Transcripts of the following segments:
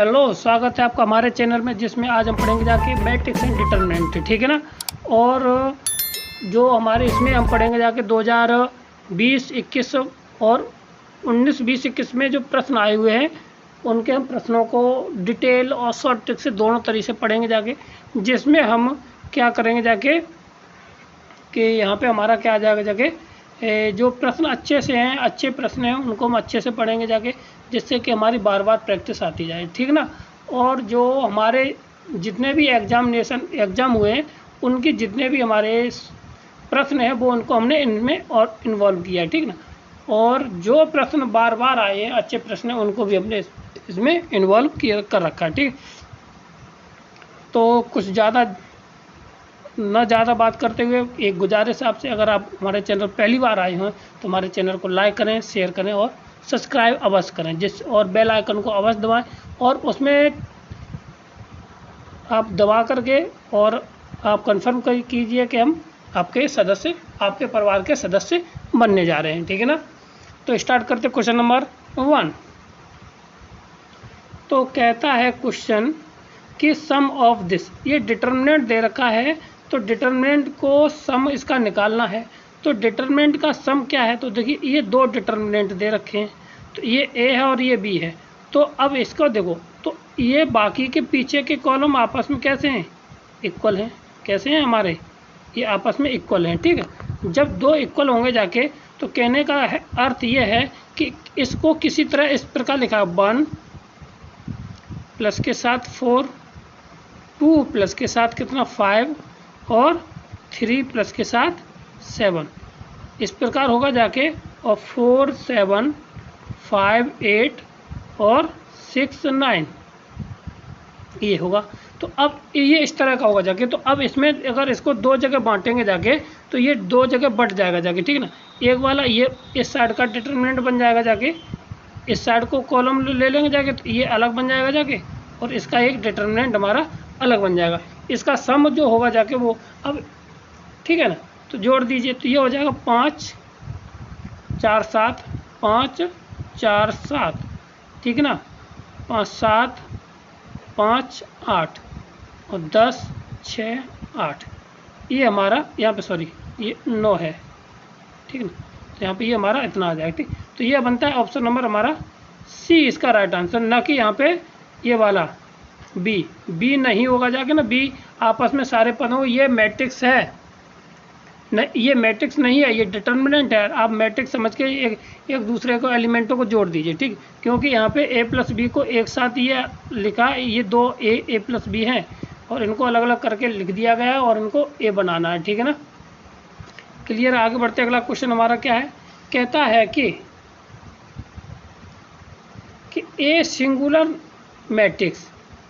Hello, स्वागत है आपका हमारे चैनल में, जिसमें आज हम पढ़ेंगे जाके मैट्रिक्स एंड डिटरमिनेंट। ठीक है ना। और जो हमारे इसमें हम पढ़ेंगे जाके 2020, 21 और 19, 20, 21 में जो प्रश्न आए हुए हैं उनके हम प्रश्नों को डिटेल और शॉर्ट ट्रिक से दोनों तरीके से पढ़ेंगे जाके, जिसमें हम क्या करेंगे जाके कि यहाँ पे हमारा क्या आ जाएगा जाके जो प्रश्न अच्छे से हैं, अच्छे प्रश्न हैं, उनको हम अच्छे से पढ़ेंगे जाके, जिससे कि हमारी बार बार प्रैक्टिस आती जाए। ठीक ना। और जो हमारे जितने भी एग्ज़ाम हुए हैं उनकी जितने भी हमारे प्रश्न हैं वो उनको हमने इनमें और इन्वॉल्व किया है। ठीक ना। और जो प्रश्न बार बार आए हैं, अच्छे प्रश्न हैं, उनको भी हमने इसमें इन्वॉल्व कर रखा है। ठीक। तो कुछ ज़्यादा बात करते हुए एक गुजारिश आपसे, अगर आप हमारे चैनल पहली बार आए हैं तो हमारे चैनल को लाइक करें, शेयर करें और सब्सक्राइब अवश्य करें, और बेल आइकन को अवश्य दबाएं, और उसमें आप दबा करके और आप कंफर्म कीजिए कि हम आपके परिवार के सदस्य बनने जा रहे हैं। ठीक है ना। तो स्टार्ट करते क्वेश्चन नंबर 1। तो कहता है क्वेश्चन कि सम ऑफ दिस, ये डिटर्मिनेंट दे रखा है, तो डिटर्मिनेंट को सम इसका निकालना है। तो डिटर्मिनेंट का सम क्या है, तो देखिए ये दो डिटर्मिनेंट दे रखे हैं, तो ये ए है और ये बी है। तो अब इसको देखो, तो ये बाकी के पीछे के कॉलम आपस में कैसे हैं, इक्वल हैं। कैसे हैं हमारे, ये आपस में इक्वल हैं। ठीक है। जब दो इक्वल होंगे जाके, तो कहने का अर्थ ये है कि इसको किसी तरह इस प्रकार लिखा, 1 प्लस के साथ 4, 2 प्लस के साथ कितना 5 और 3 प्लस के साथ 7, इस प्रकार होगा जाके। और 4, 7, 5, 8 और 6, 9 ये होगा। तो अब ये इस तरह का होगा जाके। तो अब इसमें अगर इसको दो जगह बांटेंगे जाके, तो ये दो जगह बट जाएगा जाके। ठीक है ना। एक वाला ये इस साइड का डिटर्मिनेंट बन जाएगा जाके, इस साइड को कॉलम ले लेंगे जाके, तो ये अलग बन जाएगा जाके, और इसका एक डिटर्मिनेंट हमारा अलग बन जाएगा। इसका सम जो होगा जाके वो अब, ठीक है ना, तो जोड़ दीजिए, तो ये हो जाएगा 5, 4, 7, 5, 4, 7। ठीक है ना। 5, 7, 5, 8 और 10, 6, 8, ये हमारा यहाँ पे, सॉरी ये 9 है। ठीक है ना। तो यहाँ पे ये हमारा इतना आ जाएगा। ठीक। तो ये बनता है ऑप्शन नंबर हमारा सी इसका राइट आंसर, ना कि यहाँ पे ये वाला बी नहीं होगा जाके ना। बी आपस में सारे पदों, ये मैट्रिक्स है नहीं, ये मैट्रिक्स नहीं है, ये डिटर्मिनेंट है। आप मैट्रिक्स समझ के एक दूसरे को एलिमेंटों को जोड़ दीजिए। ठीक। क्योंकि यहाँ पे ए प्लस बी को एक साथ ये लिखा, ये दो ए प्लस बी हैं, और इनको अलग अलग करके लिख दिया गया है, और इनको ए बनाना है। ठीक है ना। क्लियर। आगे बढ़ते अगला क्वेश्चन हमारा क्या है, कहता है कि ए सिंगुलर मैट्रिक्स,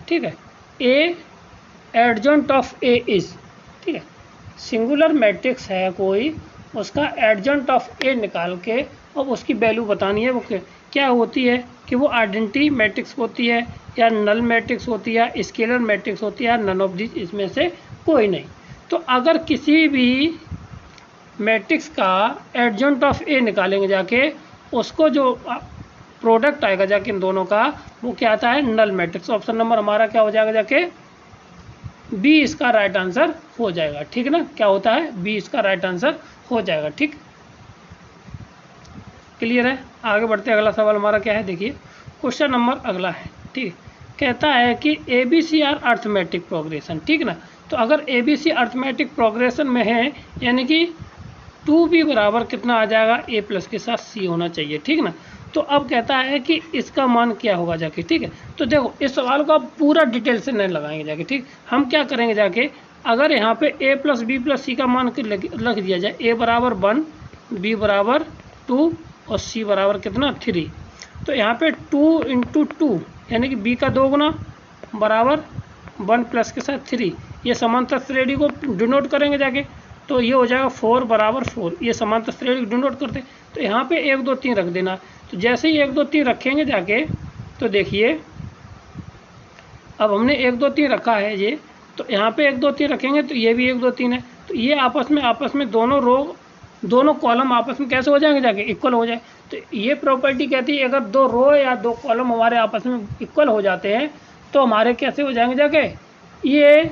ठीक है, ए एडजॉइंट ऑफ ए इज, ठीक है, सिंगुलर मैट्रिक्स है कोई, उसका एडजॉइंट ऑफ ए निकाल के और उसकी वैल्यू बतानी है। वो क्या होती है कि वो आइडेंटिटी मैट्रिक्स होती है, या नल मैट्रिक्स होती है, स्केलर मैट्रिक्स होती है, नन ऑफ दिस, इसमें से कोई नहीं। तो अगर किसी भी मैट्रिक्स का एडजॉइंट ऑफ ए निकालेंगे जाके, उसको जो प्रोडक्ट आएगा जाके इन दोनों का, वो क्या आता है, नल मैट्रिक्स। ऑप्शन नंबर हमारा क्या हो जाएगा जाके, बी इसका राइट आंसर हो जाएगा। ठीक है ना। क्या होता है, बी इसका राइट आंसर हो जाएगा। ठीक। क्लियर है। आगे बढ़ते अगला सवाल हमारा क्या है, देखिए क्वेश्चन नंबर अगला है। ठीक। कहता है कि A B C are arithmetic progression. ठीक ना। तो अगर A B C arithmetic progression में है, यानी कि 2b बराबर कितना आ जाएगा, a प्लस के साथ c होना चाहिए। ठीक ना। तो अब कहता है कि इसका मान क्या होगा जाके। ठीक है। तो देखो, इस सवाल को आप पूरा डिटेल से नहीं लगाएंगे जाके। ठीक। हम क्या करेंगे जाके, अगर यहाँ पे a प्लस बी प्लस सी का मान रख दिया जाए, a बराबर 1, b बराबर 2 और c बराबर कितना 3, तो यहाँ पे 2 × 2 यानी कि b का 2 गुना बराबर 1 प्लस के साथ 3, ये समांतर श्रेणी को डिनोट करेंगे जाके। तो ये हो जाएगा 4 बराबर 4, ये समांतर श्रेणी को डिनोट करते। तो यहाँ पे 1, 2, 3 रख देना। तो जैसे ही 1, 2, 3 रखेंगे जाके, तो देखिए अब हमने 1, 2, 3 रखा है ये, तो यहाँ पे 1, 2, 3 रखेंगे, तो ये भी 1, 2, 3 है। तो ये आपस में दोनों कॉलम आपस में कैसे हो जाएंगे जाके, इक्वल हो जाए। तो ये प्रॉपर्टी कहती है अगर दो रो या दो कॉलम हमारे आपस में इक्वल हो जाते हैं तो हमारे कैसे हो जाएंगे जाके, ये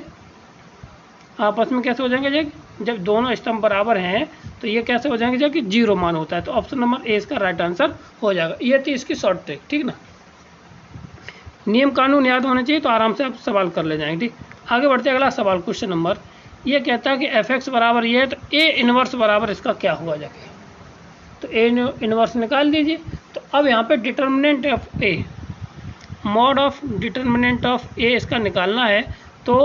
आपस में कैसे हो जाएंगे जाके, जब दोनों स्तंभ बराबर हैं तो ये कैसे हो जाएंगे जाके 0 मान होता है। तो ऑप्शन नंबर ए इसका राइट आंसर हो जाएगा। ये थी इसकी शॉर्ट ट्रिक, ठीक ना। नियम कानून याद होने चाहिए तो आराम से आप सवाल कर ले जाएंगे, ठीक। आगे बढ़ते अगला सवाल, क्वेश्चन नंबर, ये कहता है कि एफ एक्स बराबर ये है तो ए इनवर्स बराबर इसका क्या हुआ जाके, तो ए इनवर्स निकाल दीजिए। तो अब यहाँ पे determinant of A, mod of determinant of A इसका निकालना है। तो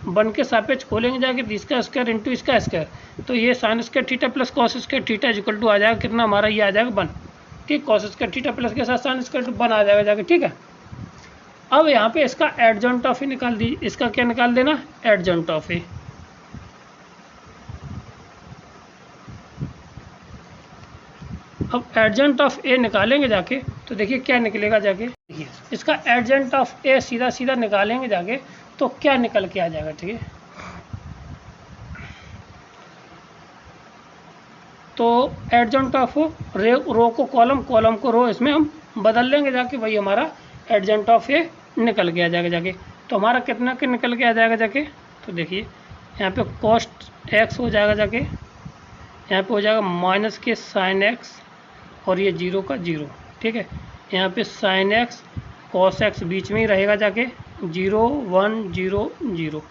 वन के सापेक्ष खोलेंगे जाके इसका स्क्वायर इंटू इसका स्क्वायर, तो ये sine square theta plus cos square theta is equal to आ जाएगा कितना हमारा, ये आ जाएगा 1, ठीक। कॉस स्क्वायर थीटा प्लस के साथ साइन स्क्वायर 1 आ जाएगा जाके, ठीक है। अब यहाँ पे इसका एडजॉइंट ऑफ ए निकाल दीजिए, इसका क्या निकाल देना, एडजॉइंट ऑफ ए। अब एडजॉइंट ऑफ ए निकालेंगे जाके तो देखिए क्या निकलेगा जाके, देखिए इसका एडजॉइंट ऑफ ए सीधा सीधा निकालेंगे जाके तो क्या निकल के आ जाएगा, ठीक है। तो एडजॉइंट ऑफ रो को कॉलम, कॉलम को रो, इसमें हम बदल लेंगे जाके, वही हमारा एडजॉइंट ऑफ ए निकल के आ जाएगा जाके। तो हमारा कितना के निकल के आ जाएगा जाके, तो देखिए यहाँ पे कॉस्ट एक्स हो जाएगा जाके, यहाँ पे हो जाएगा माइनस के साइन एक्स और ये 0 का 0, ठीक है। यहाँ पे साइन एक्स कॉस एक्स बीच में ही रहेगा जाके, 0 1 0 0,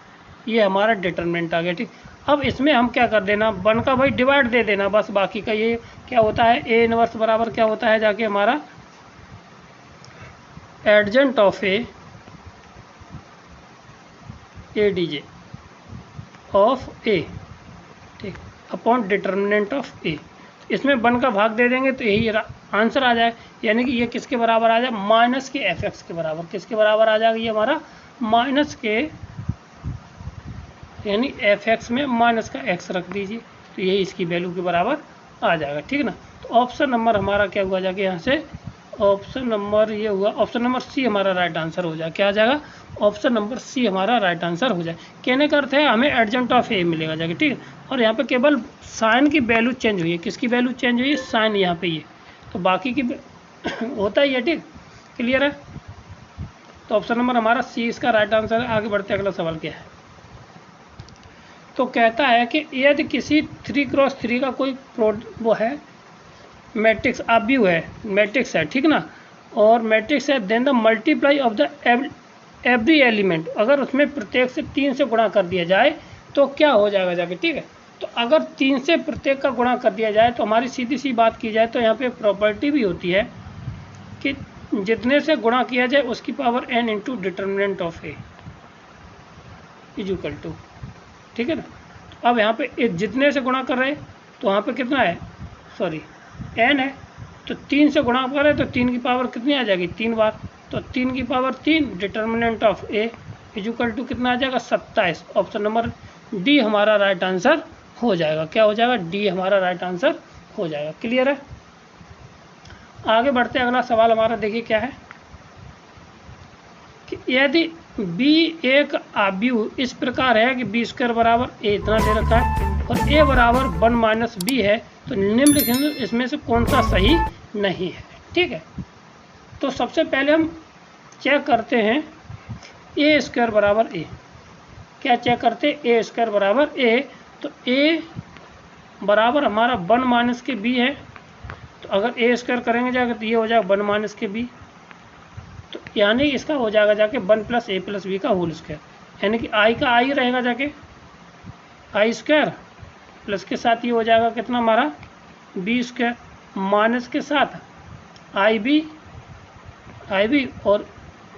ये हमारा डिटरमिनेंट आ गया, ठीक। अब इसमें हम क्या कर देना, 1 का भाई डिवाइड दे देना बस, बाकी का ये क्या होता है, ए इनवर्स बराबर क्या होता है जाके हमारा adjoint of A D J of A, ठीक, अपॉन डिटर्मिनेंट ऑफ ए। इसमें 1 का भाग दे देंगे तो यही आंसर आ जाए, यानी कि ये किसके बराबर आ जाए, माइनस के एफ एक्स के बराबर। किसके बराबर आ जाएगा ये हमारा, माइनस के, यानी एफ एक्स में माइनस का एक्स रख दीजिए तो यही इसकी वैल्यू के बराबर आ जाएगा, ठीक ना। तो ऑप्शन नंबर हमारा क्या हुआ जाके यहाँ से, ऑप्शन नंबर ये हुआ, ऑप्शन नंबर सी हमारा राइट आंसर हो जाए। क्या आ जाएगा, ऑप्शन नंबर सी हमारा राइट आंसर हो जाए। कहने का अर्थ है हमें एडजॉइंट ऑफ ए मिलेगा जाके, ठीक है। और यहाँ पे केवल साइन की वैल्यू चेंज हुई है, किसकी वैल्यू चेंज हुई है, साइन यहाँ पे ये, तो बाकी की होता ही है, ठीक, क्लियर है। तो ऑप्शन नंबर हमारा सी इसका राइट आंसर है। आगे बढ़ते अगला सवाल क्या है, तो कहता है कि यदि किसी 3x3 का कोई वो है मैट्रिक्स, आव्यूह है, मैट्रिक्स है, ठीक ना, और मैट्रिक्स है, then the multiply of the every element, अगर उसमें प्रत्येक से 3 से गुणा कर दिया जाए तो क्या हो जाएगा जाके, ठीक है। तो अगर 3 से प्रत्येक का गुणा कर दिया जाए तो हमारी सीधी सी बात की जाए तो यहाँ पे प्रॉपर्टी भी होती है कि जितने से गुणा किया जाए उसकी power n into determinant of A is equal to, ठीक है ना। तो अब यहाँ पे जितने से गुणा कर रहे हैं तो वहाँ पे कितना है, सॉरी n है, तो 3 से गुणा कर रहे हैं तो 3 की पावर कितनी आ जाएगी, 3 बार, तो 3 की power 3 determinant of A is equal to कितना आ जाएगा, 27। ऑप्शन नंबर डी हमारा राइट आंसर हो जाएगा। क्या हो जाएगा, डी हमारा राइट आंसर हो जाएगा, क्लियर है। आगे बढ़ते अगला सवाल हमारा देखिए क्या है कि यदि बी एक आव्यूह इस प्रकार है कि बी स्क्वायर बराबर ए इतना दे रखा है और ए बराबर 1 माइनस बी है, तो निम्नलिखित इसमें से कौन सा सही नहीं है, ठीक है। तो सबसे पहले हम चेक करते हैं ए स्क्वायर बराबर ए, क्या चेक करते हैं, ए स्क्वायर बराबर ए, तो ए बराबर हमारा 1 माइनस के बी है, तो अगर ए स्क्वायर करेंगे जाके तो ये हो जाएगा 1 माइनस के बी, तो यानी इसका हो जाएगा जाके 1 प्लस ए प्लस बी का होल स्क्वायर, यानी कि आई का आई रहेगा जाके आई स्क्वायर प्लस के साथ ये हो जाएगा कितना हमारा बी स्क्वायर, माइनस के साथ आई बी और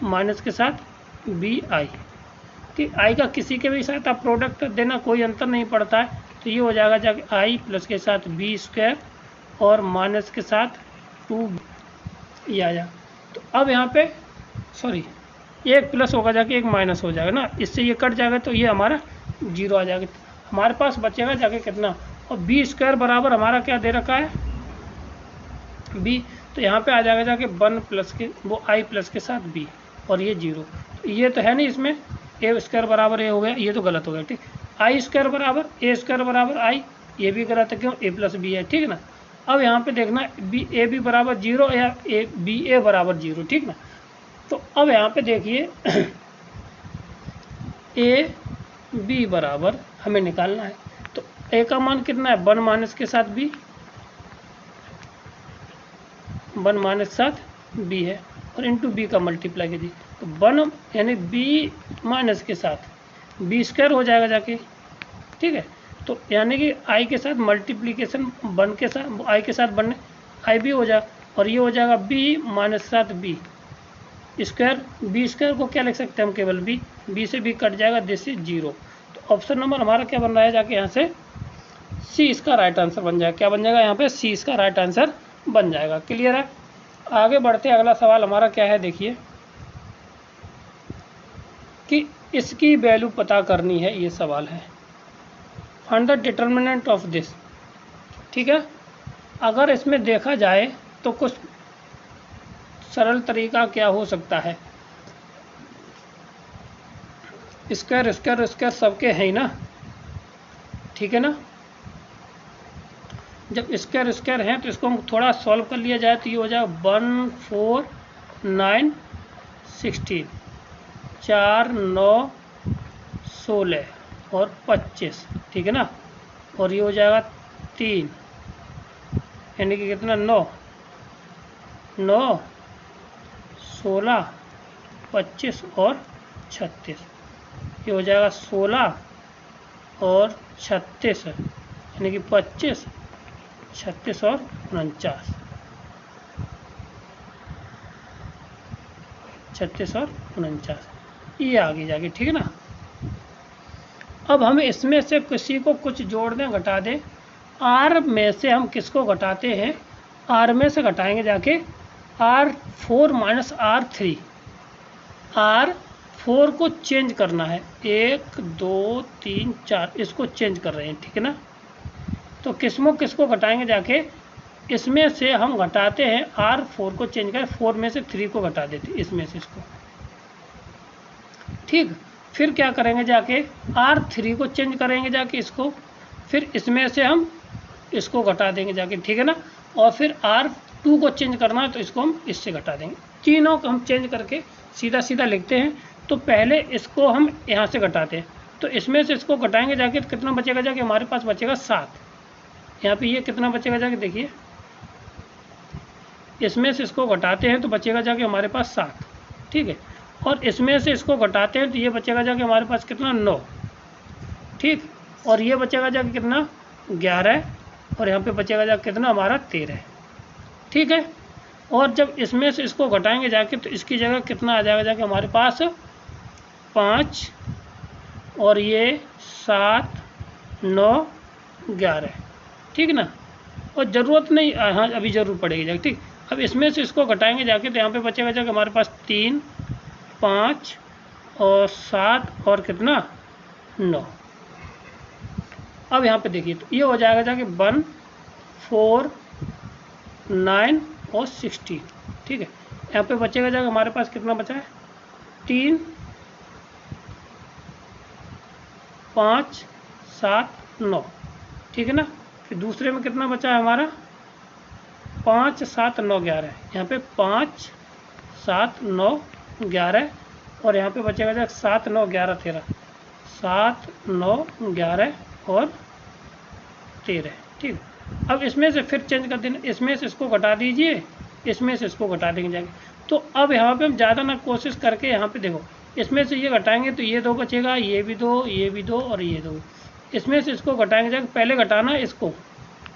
माइनस के साथ बी आई, ठीक। आई का किसी के भी साथ आप प्रोडक्ट देना, कोई अंतर नहीं पड़ता है, तो ये हो जाएगा जाके आई प्लस के साथ बी स्क्वायर और माइनस के साथ 2 ये आ जाएगा। तो अब यहाँ पे सॉरी एक प्लस होगा जाके एक माइनस हो जाएगा ना, इससे ये कट जाएगा तो ये हमारा 0 आ जाएगा, हमारे पास बचेगा जाके कितना, और बी स्क्वायर बराबर हमारा क्या दे रखा है बी, तो यहाँ पे आ जाएगा जाके 1 प्लस के वो आई प्लस के साथ बी और ये 0, तो ये तो है नहीं इसमें, ए स्क्वायर बराबर ए हो गया, ये तो गलत हो गया, ठीक। आई स्क्वायर बराबर ए स्क्वायर बराबर आई, ये भी गलत है, क्यों, ए प्लस बी है, ठीक है ना। अब यहाँ पे देखना बी ए बी बराबर 0 या ए बी ए बराबर 0, ठीक ना। तो अब यहाँ पे देखिए ए बी बराबर हमें निकालना है। तो ए का मान कितना है 1 माइनस के साथ बी, 1 माइनस के साथ बी है और इंटू बी का मल्टीप्लाई कीजिए। तो 1 यानी बी माइनस के साथ बी स्क्वायर हो जाएगा जाके, ठीक है। तो यानी कि आई के साथ मल्टीप्लीकेशन 1 के साथ आई के साथ बनने आई भी हो जाएगा और ये हो जाएगा बी माइनस के साथ बी स्क्वायर। बी स्क्वायर को क्या लिख सकते हैं हम, केवल बी से बी कट जाएगा, दिस इज 0। तो ऑप्शन नंबर हमारा क्या बन रहा है जाके यहाँ से सी इसका राइट आंसर बन जाएगा। क्या बन जाएगा यहाँ पे, सी इसका राइट आंसर बन जाएगा। क्लियर है। आगे बढ़ते अगला सवाल हमारा क्या है, देखिए कि इसकी वैल्यू पता करनी है, ये सवाल है। Find the determinant of this, ठीक है। अगर इसमें देखा जाए तो कुछ सरल तरीका क्या हो सकता है, स्क्वायर स्क्वायर स्क्वायर सबके हैं ही ना, ठीक है ना। जब स्क्वायर स्क्वायर हैं तो इसको हम थोड़ा सॉल्व कर लिया जाए तो ये हो जाएगा 1 4 9 16, 4 9 16 और 25, ठीक है ना। और ये हो जाएगा 3 यानी कि कितना 9 9 16 25 और 36, ये हो जाएगा 16 और 36 यानी कि 25 36 और 49, 36 और 49 ये आगे जाके, ठीक है ना। अब हम इसमें से किसी को कुछ जोड़ दें घटा दें। आर में से हम किसको घटाते हैं, आर में से घटाएंगे जाके R4 माइनस R3। R4 को चेंज करना है, 1 2 3 4 इसको चेंज कर रहे हैं, ठीक है ना। तो किसको घटाएंगे जाके, इसमें से हम घटाते हैं R4 को चेंज कर, 4 में से 3 को घटा देते इसमें से इसको, ठीक। फिर क्या करेंगे जाके R3 को चेंज करेंगे जाके इसको, फिर इसमें से हम इसको घटा देंगे जाके, ठीक है ना। और फिर R2 को चेंज करना है तो इसको हम इससे घटा देंगे। तीनों को हम चेंज करके सीधा सीधा लिखते हैं। तो पहले इसको हम यहाँ से घटाते हैं, तो इसमें से इसको घटाएंगे जाके तो कितना बचेगा जाके, हमारे पास बचेगा 7। यहाँ पे ये कितना बचेगा जाके देखिए, इसमें से इसको घटाते हैं तो बचेगा जाके हमारे पास 7, ठीक है। और इसमें से इसको घटाते हैं तो ये बचेगा जाके हमारे पास कितना 9, ठीक। और ये बचेगा जाके कितना 11 और यहाँ पे बचेगा जाके कितना हमारा 13, ठीक है। और जब इसमें से इसको घटाएंगे जाके तो इसकी जगह कितना आ जाएगा जाके हमारे पास 5 और ये 7 9 11, ठीक ना। और ज़रूरत नहीं, हाँ अभी ज़रूर पड़ेगी जाके, ठीक। अब इसमें से इसको घटाएंगे जाके तो यहाँ पे बचेगा जाके हमारे पास 3 5 और 7 और कितना 9। अब यहाँ पे देखिए तो ये हो जाएगा जाके 1 4 9 और 16, ठीक है। यहाँ पे बचेगा जाके हमारे पास कितना बचा है 3 5 7 9, ठीक है ना। फिर दूसरे में कितना बचा है हमारा 5 7 9 11, यहाँ पे 5 7 9 11 और यहाँ पे बचेगा जाके 7 9 11 13, 7 9 11 और 13, ठीक। अब इसमें से फिर चेंज कर देना, इसमें से इसको घटा दीजिए, इसमें से इसको घटा देंगे जाके। तो अब यहाँ पे हम ज़्यादा ना कोशिश करके यहाँ पे देखो, इसमें से ये घटाएंगे तो ये 2 बचेगा, ये भी 2 ये भी 2 और ये 2। इसमें से इसको घटाएंगे जाके, पहले घटाना है इसको,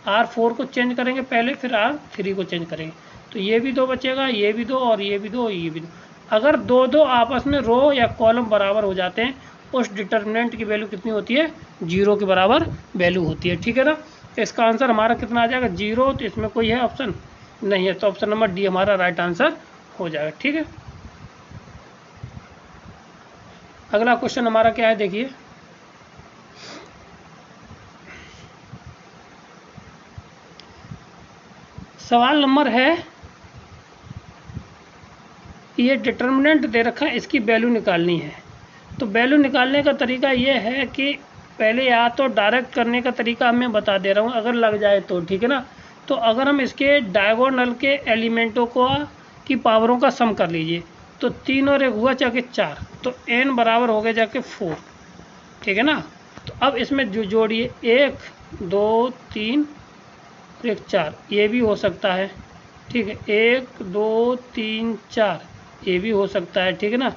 R4 को चेंज करेंगे पहले, फिर R3 को चेंज करेंगे। तो ये भी 2 बचेगा, ये भी 2 और ये भी 2 ये भी 2। अगर 2 2 आपस में रो या कॉलम बराबर हो जाते हैं, उस डिटर्मिनेंट की वैल्यू कितनी होती है 0 के बराबर वैल्यू होती है, ठीक है ना। तो इसका आंसर हमारा कितना आ जाएगा 0। तो इसमें कोई है ऑप्शन नहीं है, तो ऑप्शन नंबर डी हमारा राइट आंसर हो जाएगा, ठीक है। अगला क्वेश्चन हमारा क्या है देखिए, सवाल नंबर है, ये डिटर्मिनेंट दे रखा है, इसकी वैल्यू निकालनी है। तो वैल्यू निकालने का तरीका ये है कि पहले या तो डायरेक्ट करने का तरीका मैं बता दे रहा हूँ, अगर लग जाए तो, ठीक है ना। तो अगर हम इसके डायगोनल के एलिमेंटों को की पावरों का सम कर लीजिए, तो 3 और 1 हुआ जाके 4, तो n बराबर हो गया जाके 4, ठीक है ना। तो अब इसमें जो जोड़िए 1 2 3 और 1 4, ये भी हो सकता है, ठीक है। 1 2 3 4 ये भी हो सकता है, ठीक है ना।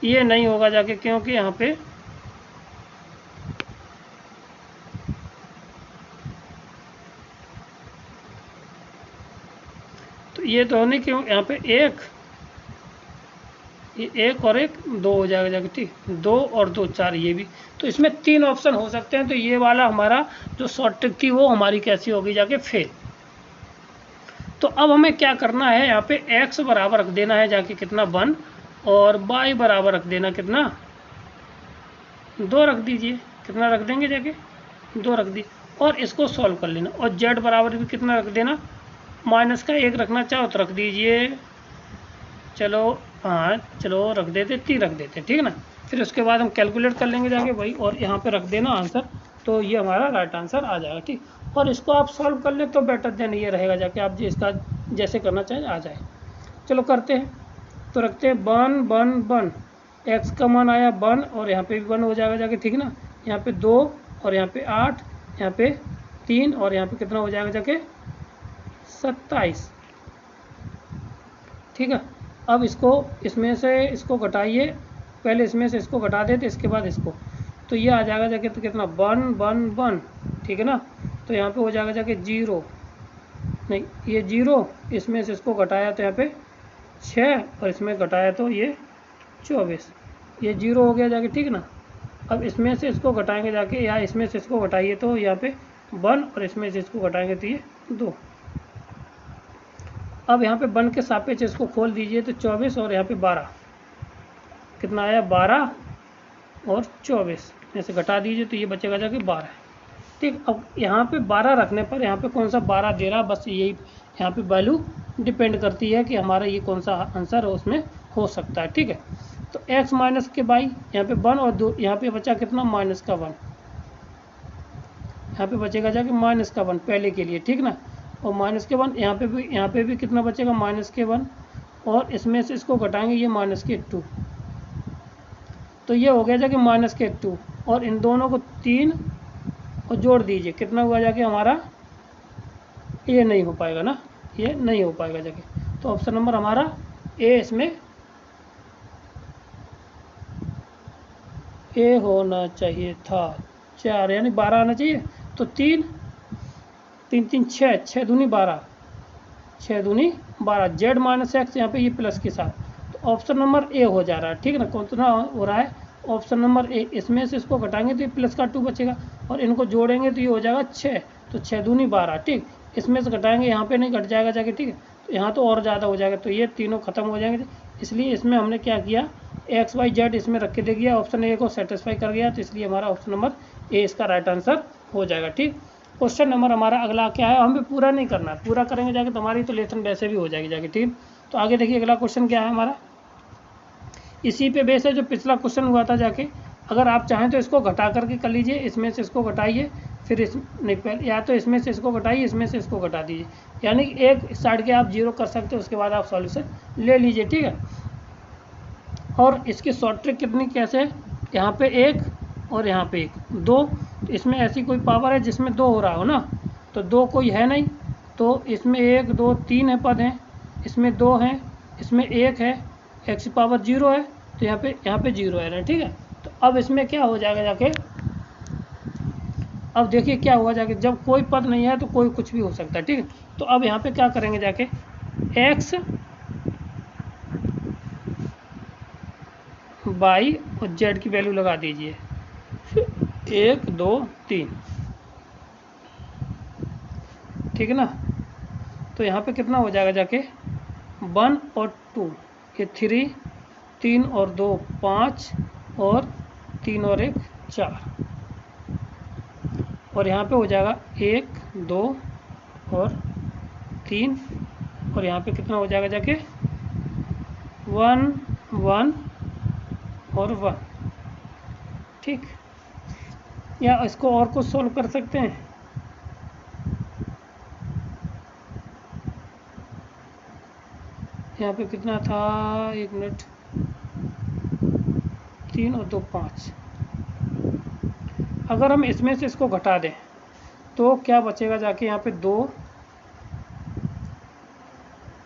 ये नहीं होगा जाके, क्योंकि यहाँ पे तो ये तो नहीं, क्यों यहाँ पे एक और एक 2 हो जाएगा जाके, ठीक। 2 और 2 4, ये भी। तो इसमें 3 ऑप्शन हो सकते हैं, तो ये वाला हमारा जो शॉर्ट ट्रिक थी वो हमारी कैसी होगी जाके, फेल। तो अब हमें क्या करना है, यहाँ पे x बराबर रख देना है जाके कितना 1, और y बराबर रख देना कितना 2 रख दीजिए, कितना रख देंगे जाके 2 रख दी, और इसको सॉल्व कर लेना। और z बराबर भी कितना रख देना, माइनस का 1 रखना चाहो तो रख दीजिए, चलो हाँ चलो रख देते, 3 रख देते, ठीक है ना। फिर उसके बाद हम कैलकुलेट कर लेंगे जाके भाई, और यहाँ पे रख देना आंसर, तो ये हमारा राइट आंसर आ जाएगा, ठीक। और इसको आप सॉल्व कर ले तो बेटर देन ये रहेगा जाके, आप इसका जैसे करना चाहें आ जाए। चलो करते हैं, तो रखते हैं 1 1 1, एक्स का मान आया 1, और यहाँ पे भी 1 हो जाएगा जाके, ठीक ना। यहाँ पे 2, और यहाँ पे 8, यहाँ पे 3, और यहाँ पे कितना हो जाएगा जाके 27, ठीक है। अब इसको इसमें से इसको घटाइए, पहले इसमें से इसको घटा देते, इसके बाद इसको, तो ये आ जाएगा जाके तो कितना 1 1 1, ठीक है ना। तो यहाँ पे हो जाएगा जाके 0, नहीं ये 0, इसमें से इसको घटाया तो यहाँ पे 6, और इसमें घटाया तो ये 24, ये 0 हो गया जाके, ठीक ना। अब इसमें से इसको घटाएंगे जाके, या इसमें से इसको घटाइए तो यहाँ पे 1, और इसमें से इसको घटाएंगे तो ये 2। अब यहाँ पे 1 के सापेक्ष इसको खोल दीजिए, तो 24 और यहाँ पे 12, कितना आया 12 और 24, ऐसे घटा दीजिए तो ये बचेगा जाके 12, ठीक। अब यहाँ पे 12 रखने पर यहाँ पे कौन सा 12 दे रहा, बस यही यहाँ पे वैल्यू डिपेंड करती है कि हमारा ये कौन सा आंसर उसमें हो सकता है, ठीक है। तो x माइनस के बाई यहाँ पे 1 और 2, यहाँ पे बचा कितना माइनस का 1, यहाँ पे बचेगा जाके माइनस का 1 पहले के लिए, ठीक ना। और माइनस के 1 यहाँ पे भी कितना बचेगा माइनस के 1, और इसमें से इसको घटाएंगे ये माइनस के 2, तो ये हो गया जाके माइनस के 2, और इन दोनों को 3 और जोड़ दीजिए, कितना हुआ जाके हमारा, ये नहीं हो पाएगा ना, ये नहीं हो पाएगा जाके। तो ऑप्शन नंबर हमारा ए इसमें ए होना चाहिए था, 4 यानी 12 आना चाहिए। तो 3 3 3 6, 6 दूनी 12, 6 दूनी 12, जेड माइनस एक्स यहाँ पे ये प्लस के साथ, तो ऑप्शन नंबर ए हो जा रहा है, ठीक है ना। कौन सा हो रहा है, ऑप्शन नंबर ए। इसमें से इसको घटाएंगे तो ये प्लस का 2 बचेगा, और इनको जोड़ेंगे तो ये हो जाएगा 6, तो 6 दूनी 12, ठीक। इसमें से घटाएंगे, यहाँ पे नहीं घट जाएगा जाके, ठीक है। तो यहाँ तो और ज़्यादा हो जाएगा, तो ये तीनों खत्म हो जाएंगे, इसलिए इसमें हमने क्या किया, एक्स वाई जेड इसमें रख के दे दिया, ऑप्शन ए को सेटिस्फाई कर गया, तो इसलिए हमारा ऑप्शन नंबर ए इसका राइट आंसर हो जाएगा, ठीक। क्वेश्चन नंबर हमारा अगला क्या है, हमें पूरा नहीं करना है, पूरा करेंगे जाके तो हमारी तो लेसन वैसे भी हो जाएगी जाके, ठीक। तो आगे देखिए अगला क्वेश्चन क्या है हमारा, इसी पे बेस है जो पिछला क्वेश्चन हुआ था जाके। अगर आप चाहें तो इसको घटा करके कर लीजिए, इसमें से इसको घटाइए, फिर इस नहीं पहले, या तो इसमें से इसको घटाइए, इसमें से इसको घटा दीजिए, यानी कि एक साइड के आप 0 कर सकते हो, उसके बाद आप सॉल्यूशन ले लीजिए, ठीक है। और इसकी शॉर्ट ट्रिक कितनी कैसे है, यहाँ पे 1 और यहाँ पे 1 2, इसमें ऐसी कोई पावर है जिसमें 2 हो रहा हो ना, तो 2 कोई है नहीं, तो इसमें 1 2 3 है पद हैं, इसमें 2 हैं, इसमें 1 है, x पावर 0 है, तो यहाँ पे 0 है ना, ठीक है। तो अब इसमें क्या हो जाएगा जाके, अब देखिए क्या हुआ जाके, जब कोई पद नहीं है तो कोई कुछ भी हो सकता है, ठीक है। तो अब यहाँ पे क्या करेंगे जाके, x y और z की वैल्यू लगा दीजिए, 1 2 3, ठीक है ना। तो यहाँ पे कितना हो जाएगा जाके 1 और 2, ये 3, 3 और 2 5, और 3 और 1 4, और यहाँ पे हो जाएगा 1 2 और 3, और यहाँ पे कितना हो जाएगा जाके 1 1 और 1, ठीक। या इसको और कुछ सोल्व कर सकते हैं, यहाँ पे कितना था, 1 मिनट, 3 और 2 5। अगर हम इसमें से इसको घटा दें तो क्या बचेगा जाके, यहाँ पे 2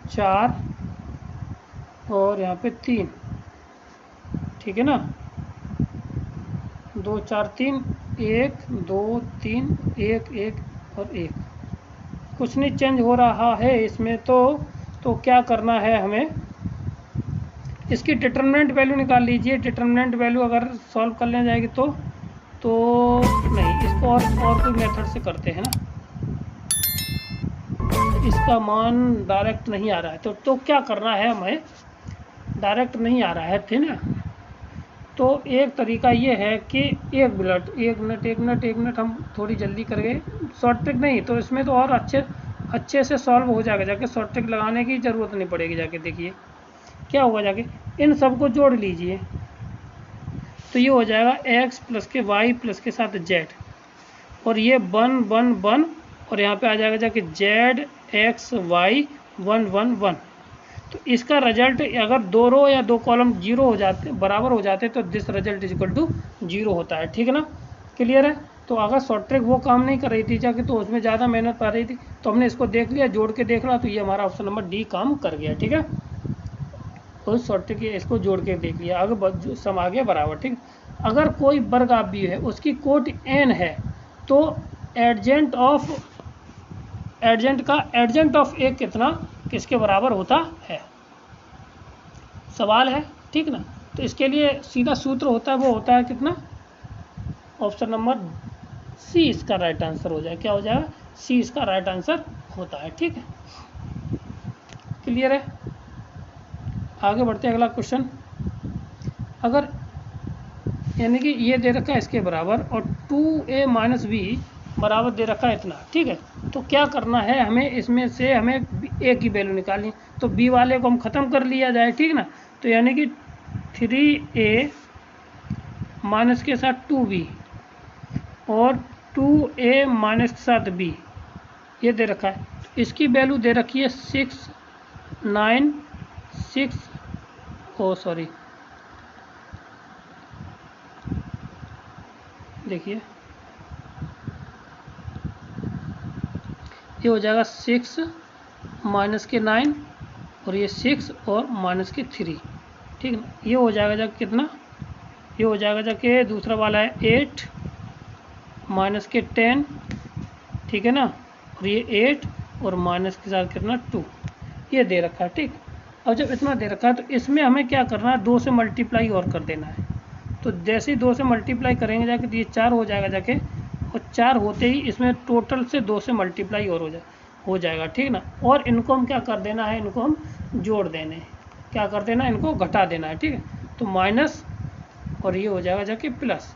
4 और यहाँ पे 3, ठीक है ना, 2 4 3, 1 2 3 1 1 और 1, कुछ नहीं चेंज हो रहा है इसमें। तो क्या करना है हमें, इसकी डिटरमिनेंट वैल्यू निकाल लीजिए। डिटरमिनेंट वैल्यू अगर सॉल्व कर ले जाएगी तो नहीं, इसको और कोई मेथड से करते हैं ना, इसका मान डायरेक्ट नहीं आ रहा है तो क्या करना है हमें, डायरेक्ट नहीं आ रहा है, थे ना। तो एक तरीका ये है कि एक मिनट हम थोड़ी जल्दी करेंगे, शॉर्ट ट्रिक नहीं तो इसमें तो और अच्छे से सॉल्व हो जाएगा जाके, शॉर्ट ट्रिक लगाने की ज़रूरत नहीं पड़ेगी जाके। देखिए क्या होगा जाके, इन सबको जोड़ लीजिए तो ये हो जाएगा x प्लस के y प्लस के साथ z, और ये 1 1 1 और यहाँ पे आ जाएगा जाके z x y 1 1 1। तो इसका रिजल्ट अगर 2 रो या 2 कॉलम जीरो हो जाते, बराबर हो जाते, तो this result is equal to 0 होता है, ठीक है ना, क्लियर है। तो अगर शॉर्ट ट्रिक वो काम नहीं कर रही थी जाके, तो उसमें ज़्यादा मेहनत आ रही थी, तो हमने इसको देख लिया, जोड़ के देख रहा, तो ये हमारा ऑप्शन नंबर डी काम कर गया, ठीक है। तो शॉर्ट ट्रिक इसको जोड़ के देख लिया, अगर सम आ गया बराबर, ठीक। अगर कोई वर्ग आव्यूह है, उसकी कोटि n है, तो एडजेंट ऑफ एक कितना, किसके बराबर होता है, सवाल है, ठीक ना। तो इसके लिए सीधा सूत्र होता है, वो होता है कितना, ऑप्शन नंबर सी इसका राइट आंसर हो जाए, क्या हो जाएगा, सी इसका राइट आंसर होता है, ठीक है, क्लियर है। आगे बढ़ते हैं, अगला क्वेश्चन। अगर यानी कि ये दे रखा है इसके बराबर और 2a माइनस बी बराबर दे रखा है इतना, ठीक है। तो क्या करना है हमें, इसमें से हमें a की वैल्यू निकालनी, तो b वाले को हम ख़त्म कर लिया जाए, ठीक ना। तो यानी कि 3a माइनस के साथ 2b और 2a माइनस के साथ b, ये दे रखा है। तो इसकी वैल्यू दे रखी है 6 9 6 सॉरी, देखिए ये हो जाएगा 6 माइनस के 9 और ये 6 और माइनस के 3, ठीक है। ये हो जाएगा जाके कितना, ये हो जाएगा जाके दूसरा वाला है 8 माइनस के 10, ठीक है ना, और ये 8 और माइनस के साथ कितना 2, ये दे रखा है, ठीक। अब जब इतना दे रखा है तो इसमें हमें क्या करना है, 2 से मल्टीप्लाई और कर देना है। तो जैसे ही 2 से मल्टीप्लाई करेंगे जाके, तो ये 4 हो जाएगा जाके, और 4 होते ही इसमें टोटल से 2 से मल्टीप्लाई और हो जाएगा, ठीक ना। और इनको हम क्या कर देना है, इनको हम जोड़ देने हैं, क्या कर देना है, इनको घटा देना है, ठीक है। तो माइनस और ये हो जाएगा जाके प्लस,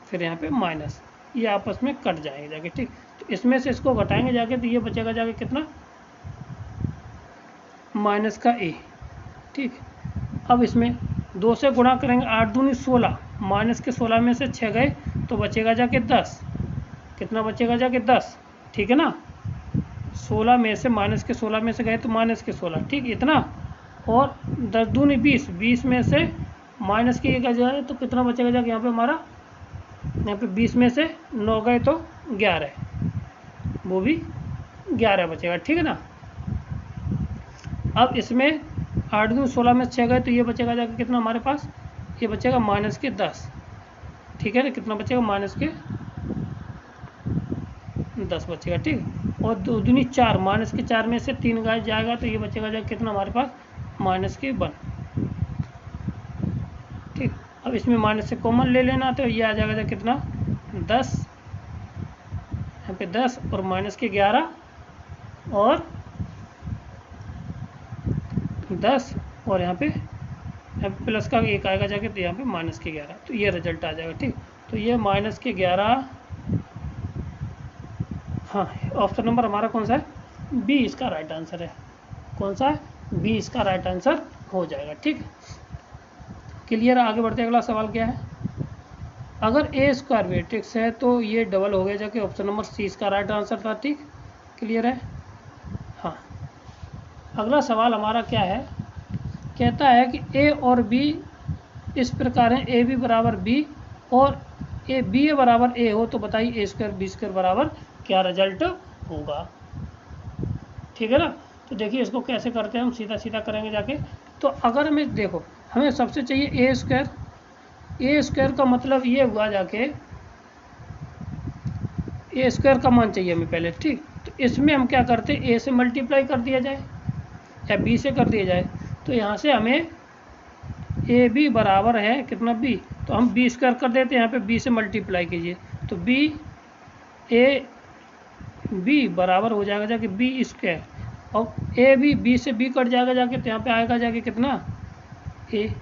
फिर यहाँ पे माइनस, ये आपस में कट जाएंगे जाके, ठीक। तो इसमें से इसको घटाएंगे जाके, तो ये बचेगा जाके कितना, माइनस का a, ठीक। अब इसमें 2 से गुणा करेंगे, 8 दूनी 16, माइनस के 16 में से 6 गए तो बचेगा जाके 10, कितना बचेगा जाके 10, ठीक है ना। 16 में से माइनस के 16 में से गए तो माइनस के 16, ठीक, इतना। और 10 दूनी 20, 20 में से माइनस के 1 जाए तो कितना बचेगा जाके, यहाँ पे हमारा, यहाँ पे 20 में से 9 गए तो 11, वो भी 11 बचेगा, ठीक है ना। अब इसमें 8 दूनी 16 में 6 गए तो ये बचेगा जाके कितना हमारे पास, ये बचेगा माइनस के 10, ठीक है ना, कितना बचेगा, माइनस के 10 बचेगा, ठीक। और 2 दूनी 4, माइनस के 4 में से 3 गाय जाएगा तो ये बचेगा जाएगा कितना हमारे पास, माइनस के 1, ठीक। अब इसमें माइनस से कॉमन ले लेना, तो ये आ जाएगा कितना, 10, यहाँ पे 10 और माइनस के 11 और 10 और यहाँ पे प्लस का 1 आएगा जाके, तो यहाँ पे माइनस के 11, तो ये रिजल्ट आ जाएगा, ठीक। तो ये माइनस के 11, हाँ, ऑप्शन नंबर हमारा कौन सा है, बी इसका राइट आंसर है, कौन सा है, बी इसका राइट आंसर हो जाएगा, ठीक। क्लियर। आगे बढ़ते, अगला सवाल क्या है, अगर ए स्क्वायर मैट्रिक्स है तो ये डबल हो गया जाके, ऑप्शन नंबर सी इसका राइट आंसर था, ठीक, क्लियर है। हाँ, अगला सवाल हमारा क्या है, कहता है कि ए और बी इस प्रकार है, ए बी बराबर बी और ए बी ए बराबर ए हो तो बताइए ए स्क्वायर बी स्क्वायर बराबर क्या रिजल्ट होगा। ठीक है ना। तो देखिए इसको कैसे करते हैं, हम सीधा सीधा करेंगे जाके। तो अगर हमें देखो, हमें सबसे चाहिए ए स्क्वायर का मतलब ये हुआ जाके ए स्क्वायर का मान चाहिए हमें पहले। ठीक, तो इसमें हम क्या करते हैं, ए से मल्टीप्लाई कर दिया जाए या बी से कर दिया जाए। तो यहाँ से हमें ए बी बराबर है कितना बी, तो हम बी स्क्वायर कर देते हैं, यहाँ पे बी से मल्टीप्लाई कीजिए तो बी ए बी बराबर हो जाएगा जाके बी स्क्वायर, और ए बी से बी कट जाएगा जाके, तो यहाँ पे आएगा जाके कितना ए,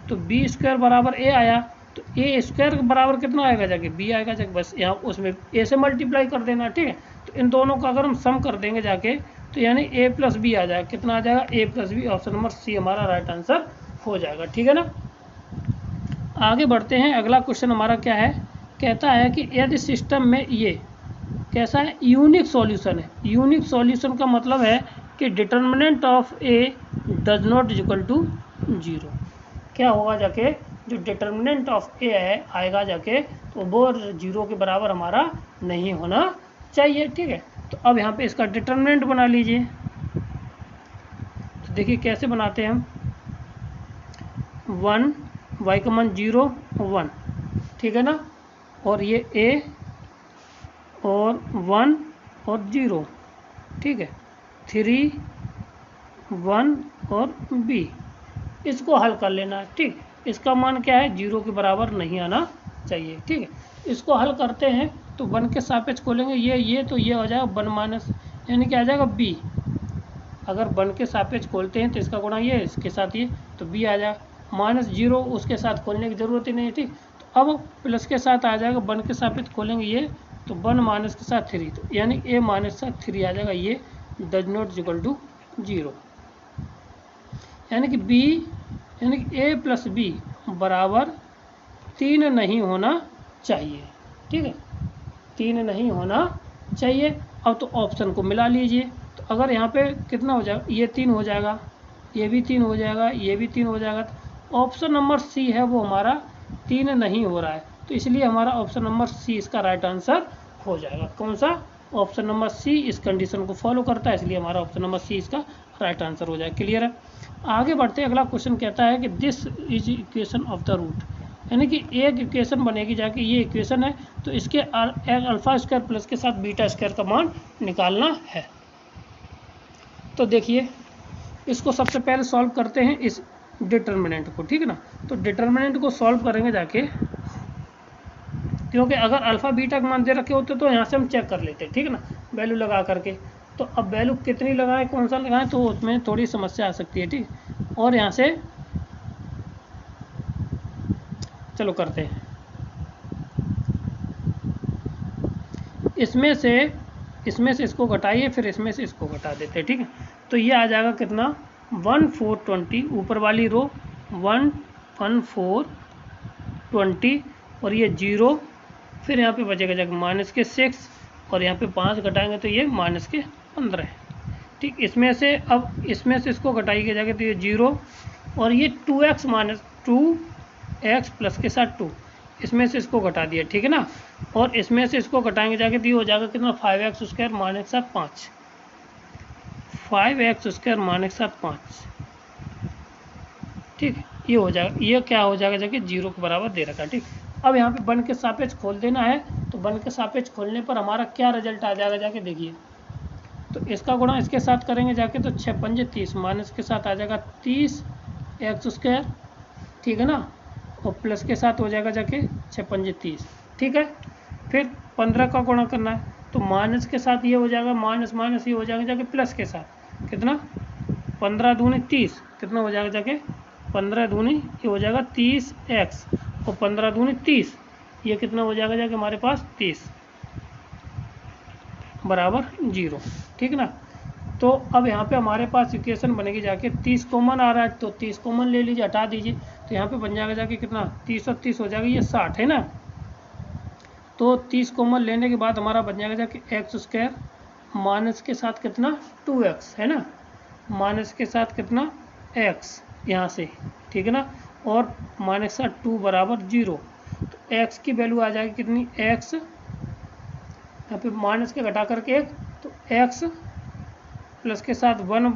तो बी स्क्वायर बराबर ए आया, तो ए स्क्वायर बराबर कितना आएगा जाके बी आएगा जाके, बस यहाँ उसमें ए से मल्टीप्लाई कर देना। ठीक है, तो इन दोनों का अगर हम सम कर देंगे जाके तो यानी ए प्लस बी आ जाएगा, कितना आ जाएगा A plus B, option number C हमारा राइट आंसर हो जाएगा। ठीक है ना। आगे बढ़ते हैं, अगला क्वेश्चन हमारा क्या है, कहता है कि यदि सिस्टम में ये कैसा है, यूनिक सॉल्यूशन है। यूनिक सॉल्यूशन का मतलब है कि determinant of A does not equal to 0। क्या होगा जाके, जो डिटर्मिनेंट ऑफ ए है आएगा जाके तो वो 0 के बराबर हमारा नहीं होना चाहिए। ठीक है, तो अब यहाँ पे इसका डिटर्मिनेंट बना लीजिए। तो देखिए कैसे बनाते हैं हम, 1 y का मान 0 1, ठीक है ना, और ये a और 1 और 0, ठीक है, 3 1 और b, इसको हल कर लेना है। ठीक, इसका मान क्या है, 0 के बराबर नहीं आना चाहिए। ठीक है, इसको हल करते हैं तो 1 के सापेक्ष खोलेंगे ये तो ये हो जाएगा 1 माइनस, यानी क्या आ जाएगा b। अगर 1 के सापेक्ष खोलते हैं तो इसका गुणा ये, इसके साथ ये, तो b आ जाएगा। माइनस 0 उसके साथ खोलने की ज़रूरत ही नहीं है। ठीक, तो अब प्लस के साथ आ जाएगा, 1 के सापेक्ष खोलेंगे ये, तो 1 माइनस के साथ 3, तो यानी a माइनस के साथ 3 आ जाएगा, ये डज नॉट इक्वल टू 0, यानी कि b यानी कि a प्लस बी बराबर 3 नहीं होना चाहिए। ठीक है, 3 नहीं होना चाहिए। अब तो ऑप्शन को मिला लीजिए, तो अगर यहाँ पे कितना हो जाएगा, ये 3 हो जाएगा, ये भी 3 हो जाएगा, ये भी 3 हो जाएगा, तो ऑप्शन नंबर सी है वो हमारा 3 नहीं हो रहा है, तो इसलिए हमारा ऑप्शन नंबर सी इसका राइट आंसर हो जाएगा। कौन सा, ऑप्शन नंबर सी इस कंडीशन को फॉलो करता है, इसलिए हमारा ऑप्शन नंबर सी इसका राइट आंसर हो जाएगा। क्लियर है। आगे बढ़ते हैं, अगला क्वेश्चन कहता है कि this is equation of the root, यानी कि एक इक्वेशन बनेगी जाके, ये इक्वेशन है तो इसके अल्फा स्क्वायर प्लस के साथ बीटा स्क्वायर का मान निकालना है। तो देखिए इसको सबसे पहले सॉल्व करते हैं इस डिटर्मिनेंट को। ठीक है ना, तो डिटर्मिनेंट को सॉल्व करेंगे जाके, क्योंकि अगर अल्फा बीटा का मान दे रखे होते तो यहाँ से हम चेक कर लेते। ठीक है ना, वैल्यू लगा करके, तो अब वैल्यू कितनी लगाएं, कौन सा लगाएं, तो उसमें थोड़ी समस्या आ सकती है। ठीक, और यहाँ से चलो करते हैं, इसमें से इसको घटाइए, फिर इसमें से इसको घटा देते हैं। ठीक है, तो ये आ जाएगा कितना 1420, ऊपर वाली रो 1420 और ये 0, फिर यहाँ पे बचेगा जाकर माइनस के 6 और यहाँ पे 5 घटाएंगे तो ये माइनस के 15। ठीक, इसमें से अब इसमें से इसको घटाइए जाके तो ये 0 और ये 2x माइनस 2x प्लस के साथ 2, इसमें से इसको घटा दिया। ठीक है ना, और इसमें से इसको घटाएंगे जाके तो ये हो जाएगा कितना 5x स्क्वायर माइनस के साथ 5, 5x स्क्वायर माइनस के साथ 5। ठीक, ये हो जाएगा, ये क्या हो जाएगा जाके 0 के बराबर दे रखा है। ठीक, अब यहाँ पे 1 के सापेक्ष खोल देना है, तो 1 के सापेक्ष खोलने पर हमारा क्या रिजल्ट आ जाएगा जाके देखिए, तो इसका गुणा इसके साथ करेंगे जाके तो 6 पंजे 30, माइनस के साथ आ जाएगा 30x स्क्वायर, ठीक है ना, और प्लस के साथ हो जाएगा जाके 6 पंजे 30। ठीक है, फिर 15 का गुणा करना है, तो माइनस के साथ ये हो जाएगा, माइनस माइनस ये हो जाएगा जाके प्लस के साथ, कितना 15 दूनी 30, कितना हो जाएगा जाके 15 दूनी ये हो जाएगा 30x और 15 दूनी 30, ये कितना हो जाएगा जाके हमारे पास 30 बराबर 0। ठीक ना, तो अब यहाँ पे हमारे पास इक्वेशन बनेगी जाके 30 कॉमन आ रहा है, तो 30 कॉमन ले लीजिए, हटा दीजिए, तो यहाँ पे बन जाएगा जाके कितना 30 और 30 हो जाएगा, ये 60 है ना, तो 30 कॉमन लेने के बाद हमारा बन जाएगा जाके एक्स स्क्वायर माइनस के साथ कितना 2x है ना, माइनस के साथ कितना x यहाँ से, ठीक है ना, और माइनस का 2 बराबर 0। तो x की वैल्यू आ जाएगी कितनी, x यहाँ पे माइनस के घटा करके 1, तो x प्लस के साथ 1,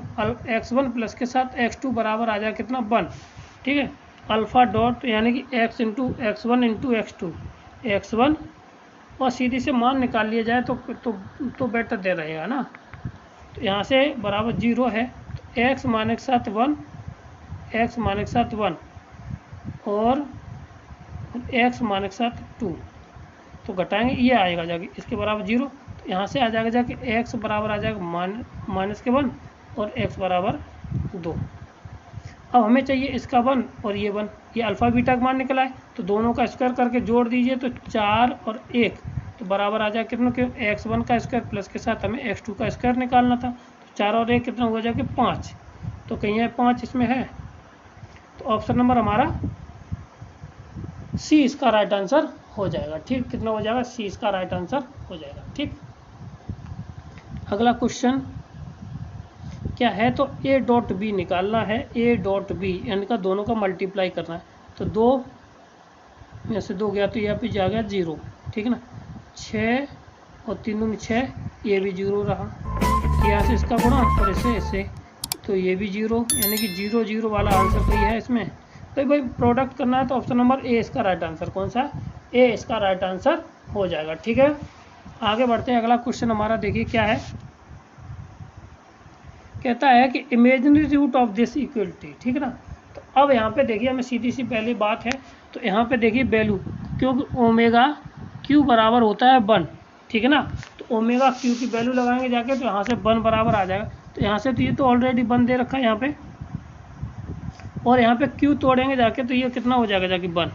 x1 प्लस के साथ x2 बराबर आ जाएगा कितना 1, ठीक है। अल्फ़ा डॉट यानी कि x into x1 into x1 और सीधी से मान निकाल लिया जाए तो बेटर दे रहेगा ना। तो यहाँ से बराबर 0 है, तो x माइनस के साथ 1, x माइनस के साथ 1 और x माइनस के साथ 2, तो घटाएंगे ये आएगा जाके इसके बराबर 0। तो यहाँ से आ जाएगा जाके x बराबर आ जाएगा माइनस के 1 और x बराबर 2। अब हमें चाहिए इसका 1 और ये 1, ये अल्फ़ा बीटा का मान निकला है, तो दोनों का स्क्वायर करके जोड़ दीजिए, तो 4 और 1 तो बराबर आ जाएगा कितना, क्यों x1 का स्क्वायर प्लस के साथ हमें x2 का स्क्वायर निकालना था। तो 4 और 1 कितना हो जाएगा 5, तो कहीं है 5 इसमें है, तो ऑप्शन नंबर हमारा सी इसका राइट आंसर हो जाएगा, ठीक। कितना हो जाएगा, सी इसका राइट आंसर हो जाएगा, ठीक। अगला क्वेश्चन क्या है, तो a डॉट बी निकालना है, a डॉट बी यानी का दोनों का मल्टीप्लाई करना है। तो 2 में से 2 गया तो यहाँ पे जा गया 0, ठीक है ना, 6 और 3 दूनी 6, ये भी 0 रहा, यहाँ से इसका गुणा और इससे तो ये भी 0, यानी कि 0 0 वाला आंसर कोई है इसमें। तो भाई प्रोडक्ट करना है, तो ऑप्शन नंबर ए इसका राइट आंसर कौन सा, ए इसका राइट आंसर हो जाएगा, ठीक है। आगे बढ़ते हैं, अगला क्वेश्चन हमारा देखिए क्या है, कहता है कि imaginary root of this equality, ठीक है ना। तो अब यहाँ पे देखिए हमें सीधी सी पहली बात है, तो यहाँ पे देखिए वैल्यू, क्योंकि ओमेगा क्यू बराबर होता है 1, ठीक है ना, तो ओमेगा क्यू की वैल्यू लगाएंगे जाके, तो यहाँ से 1 बराबर आ जाएगा। तो यहाँ से तो ये तो ऑलरेडी 1 दे रखा है यहाँ पे, और यहाँ पे क्यू तोड़ेंगे जाके तो ये कितना हो जाएगा जाके 1,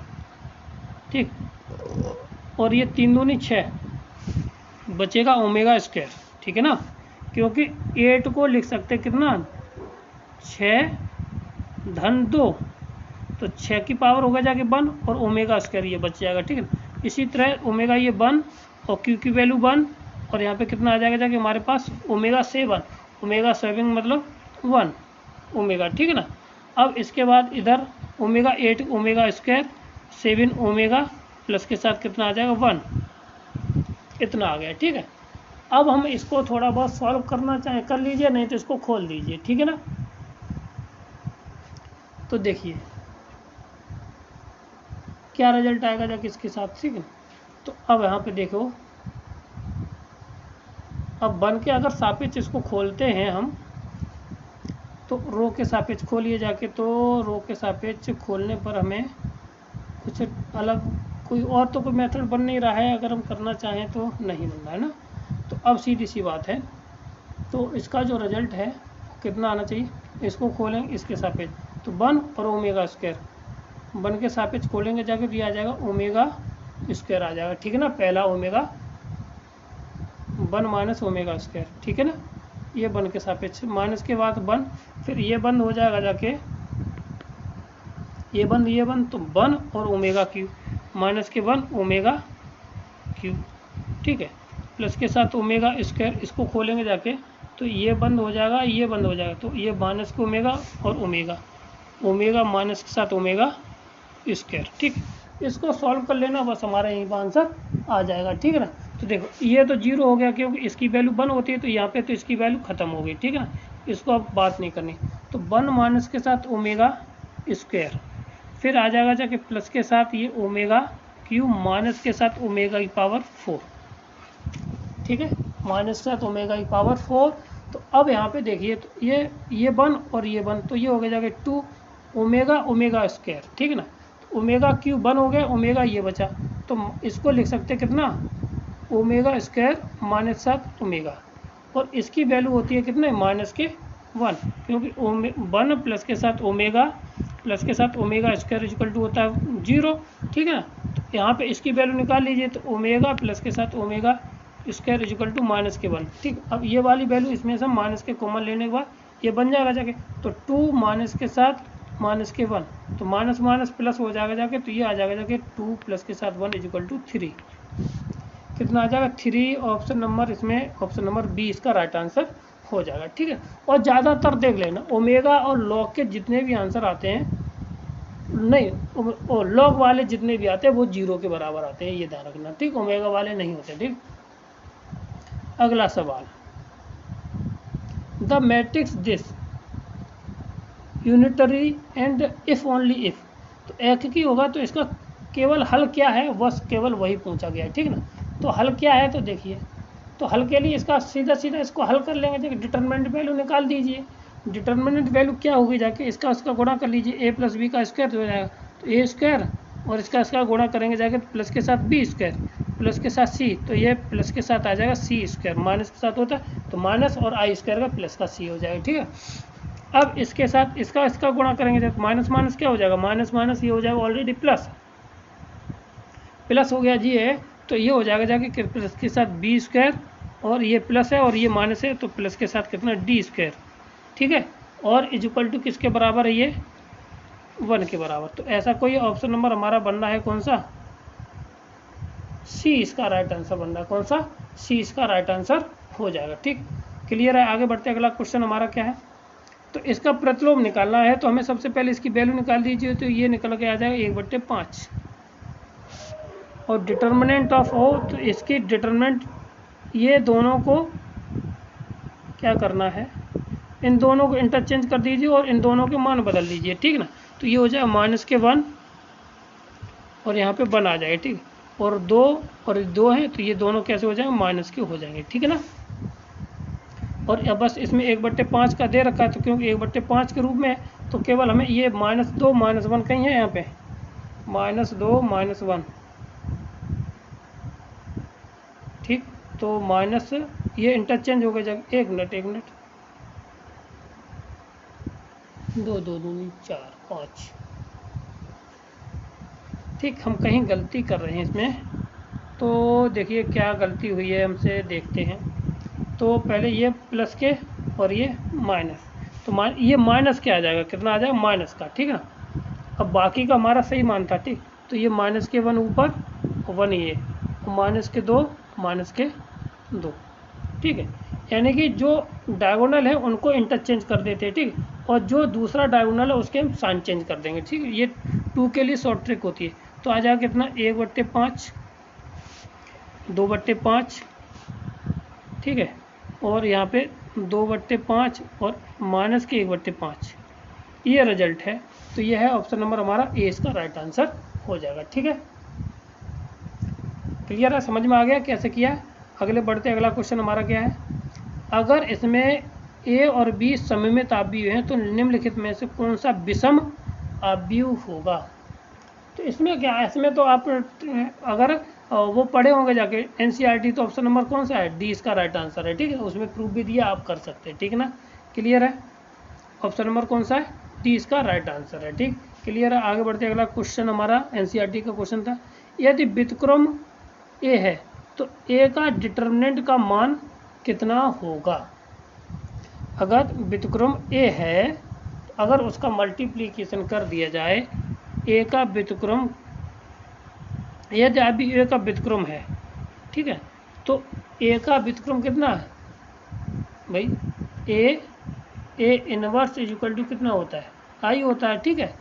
ठीक। और ये 3 दूनी 6 बचेगा ओमेगा स्क्वायर, ठीक है ना, क्योंकि 8 को लिख सकते कितना 6 धन 2, तो 6 की पावर होगा जाके 1 और ओमेगा स्क्वायर ये बच जाएगा, ठीक है। इसी तरह ओमेगा ये 1 और क्यू की वैल्यू 1, और यहाँ पे कितना आ जाएगा जाके हमारे पास ओमेगा 7 मतलब 1 ओमेगा, ठीक है ना। अब इसके बाद इधर omega 8 omega square 7 omega plus के साथ कितना आ जाएगा 1, इतना आ गया, ठीक है। अब हम इसको थोड़ा बहुत सॉल्व करना चाहें कर लीजिए, नहीं तो इसको खोल दीजिए, ठीक है ना। तो देखिए क्या रिजल्ट आएगा जाके इसके साथ, ठीक है। तो अब यहाँ पे देखो, अब 1 के अगर सापेक्ष इसको खोलते हैं हम, तो रो के सापेक्ष खोलिए जाके, तो रो के सापेक्ष खोलने पर हमें कुछ अलग कोई और तो कोई मेथड बन नहीं रहा है, अगर हम करना चाहें तो नहीं बन रहा है ना। तो अब सीधी सी बात है, तो इसका जो रिजल्ट है कितना आना चाहिए, इसको खोलेंगे इसके सापेक्ष, तो 1 और ओमेगा स्क्वायर, 1 के सापेक्ष खोलेंगे जाके तो ये आ जाएगा ओमेगा स्क्वायर आ जाएगा, ठीक है ना। पहला ओमेगा 1 माइनस ओमेगा स्क्वायर, ठीक है ना, ये 1 के सापेक्ष, माइनस के बाद 1, फिर ये बंद हो जाएगा जाके, ये बंद तो 1 और ओमेगा क्यू, माइनस के 1 ओमेगा क्यू, ठीक है, प्लस के साथ ओमेगा स्क्वायर, इसको खोलेंगे जाके तो ये बंद हो जाएगा, ये बंद हो जाएगा, तो ये माइनस के ओमेगा और ओमेगा माइनस के साथ ओमेगा स्क्वायर, ठीक। इसको सॉल्व कर लेना, बस हमारा यहीं पर आंसर आ जाएगा, ठीक है ना। तो देखो ये तो 0 हो गया, क्योंकि इसकी वैल्यू 1 होती है, तो यहाँ पे तो इसकी वैल्यू खत्म हो गई, ठीक है ना, इसको अब बात नहीं करनी। तो 1 माइनस के साथ ओमेगा स्क्वायर, फिर आ जाएगा जाके प्लस के साथ ये ओमेगा क्यू माइनस के साथ ओमेगा की पावर 4, ठीक है, माइनस के साथ ओमेगा की पावर 4। तो अब यहाँ पे देखिए, तो ये 1 और ये 1, तो ये हो गया जाके 2 ओमेगा स्क्वायर, ठीक है ना। तो ओमेगा क्यू 1 हो गया, ओमेगा ये बचा, तो इसको लिख सकते कितना ओमेगा स्क्वायर माइनस साथ ओमेगा, और इसकी वैल्यू होती है कितने माइनस के 1, क्योंकि 1 प्लस के साथ ओमेगा स्क्वायर इक्वल टू होता है 0, ठीक है ना। तो यहाँ पे इसकी वैल्यू निकाल लीजिए, तो ओमेगा प्लस के साथ omega square equal to minus के 1, ठीक। अब ये वाली वैल्यू इसमें से माइनस के कॉमन लेने के बाद ये बन जाएगा जाके, तो 2 माइनस के साथ माइनस के 1, तो माइनस माइनस प्लस हो जाएगा जाके, तो ये आ जाएगा जाके 2 प्लस के साथ 1 इक्वल टू 3, कितना आ जाएगा 3। ऑप्शन नंबर इसमें ऑप्शन नंबर बी इसका राइट आंसर हो जाएगा, ठीक है। और ज़्यादातर देख लेना ओमेगा और लॉग के जितने भी आंसर आते हैं, नहीं लॉग वाले जितने भी आते हैं वो 0 के बराबर आते हैं, ये ध्यान रखना, ठीक। ओमेगा वाले नहीं होते, ठीक। अगला सवाल, the matrix this unitary and if only if, तो एक ही होगा तो इसका केवल हल क्या है, बस केवल वही पूछा गया है, ठीक ना। तो हल क्या है, तो देखिए, तो हल के लिए इसका सीधा सीधा इसको हल कर लेंगे। देखिए डिटरमिनेंट वैल्यू निकाल दीजिए। डिटरमिनेंट वैल्यू क्या होगी, जाके इसका उसका गुणा कर लीजिए, ए प्लस बी का स्क्वायर हो जाएगा, तो ए स्क्वायर और इसका गुणा करेंगे जाके प्लस के साथ बी स्क्वायर, प्लस के साथ सी, तो ये प्लस के साथ आ जाएगा सी स्क्वायर, माइनस के साथ होता है तो माइनस और आई स्क्वायर का प्लस का सी हो जाएगा, ठीक है। अब इसके साथ इसका गुणा करेंगे तो माइनस माइनस क्या हो जाएगा, माइनस माइनस ये हो जाएगा ऑलरेडी प्लस, प्लस हो गया जी है, तो ये हो जाएगा जाके प्लस के साथ बी स्क्वायर और ये प्लस है और ये माइनस है तो प्लस के साथ कितना डी स्क्वायर, ठीक है। और इज इक्वल टू किसके बराबर है, ये 1 के बराबर। तो ऐसा कोई ऑप्शन नंबर हमारा बनना है कौन सा, सी इसका राइट आंसर बनना है, कौन सा, सी इसका राइट आंसर हो जाएगा, ठीक। क्लियर है। आगे बढ़ते अगला क्वेश्चन हमारा क्या है, तो इसका प्रतिलोम निकालना है, तो हमें सबसे पहले इसकी वैल्यू निकाल दीजिए, तो ये निकल के आ जाएगा 1/5 और डिटर्मिनेंट ऑफ ओ, तो इसकी डिटर्मिनेंट ये दोनों को क्या करना है, इन दोनों को इंटरचेंज कर दीजिए और इन दोनों के मान बदल दीजिए, ठीक ना। तो ये हो जाए -1 और यहाँ पे 1 आ जाएगा, ठीक। और 2 और 2 है तो ये दोनों कैसे हो जाएंगे, माइनस के हो जाएंगे, ठीक है ना। और अब बस इसमें 1/5 का दे रखा है, तो क्योंकि 1/5 के रूप में है तो केवल हमें ये -2 -1 कहीं है यहाँ पे, -2 -1, ठीक। तो माइनस ये इंटरचेंज हो गया जब 1 मिनट 2 2 2 4 5, ठीक। हम कहीं गलती कर रहे हैं इसमें, तो देखिए क्या गलती हुई है हमसे, देखते हैं। तो पहले ये प्लस के और ये माइनस, तो ये माइनस क्या आ जाएगा, कितना आ जाएगा माइनस का, ठीक है ना। अब बाकी का हमारा सही मान था, ठीक। तो ये -1 ऊपर और 1 ये, और -2 ठीक है। यानी कि जो डायगोनल है उनको इंटरचेंज कर देते हैं, ठीक। और जो दूसरा डायगोनल है उसके हम साइन चेंज कर देंगे, ठीक है। ये 2 के लिए शॉर्ट ट्रिक होती है। तो आ जाएगा कितना 1/5 2/5, ठीक है। और यहाँ पे 2/5 और माइनस के 1/5, ये रिजल्ट है। तो ये है ऑप्शन नंबर हमारा ए, इसका राइट आंसर हो जाएगा, ठीक है। क्लियर है, समझ में आ गया कैसे किया। अगले बढ़ते अगला क्वेश्चन हमारा क्या है, अगर इसमें ए और बी सममित आव्यूह हैं तो निम्नलिखित में से कौन सा विषम आव्यूह होगा। तो इसमें क्या है, इसमें तो आप अगर वो पढ़े होंगे जाके एनसीईआरटी, तो ऑप्शन नंबर कौन सा है, डी इसका राइट आंसर है, ठीक है। उसमें प्रूफ भी दिया, आप कर सकते हैं, ठीक ना। क्लियर है, ऑप्शन नंबर कौन सा है, डी इसका राइट आंसर है, ठीक। क्लियर है। आगे बढ़ते अगला क्वेश्चन हमारा एनसीईआरटी का क्वेश्चन था, यदि व्युत्क्रम ए है तो ए का डिटर्मिनेंट का मान कितना होगा। अगर व्युत्क्रम ए है तो अगर उसका मल्टीप्लिकेशन कर दिया जाए, ए का व्युत्क्रम, यदि अभी ए का व्युत्क्रम है, ठीक है, तो ए का व्युत्क्रम कितना है भाई, A inverse is equal to कितना होता है, आई होता है, ठीक है।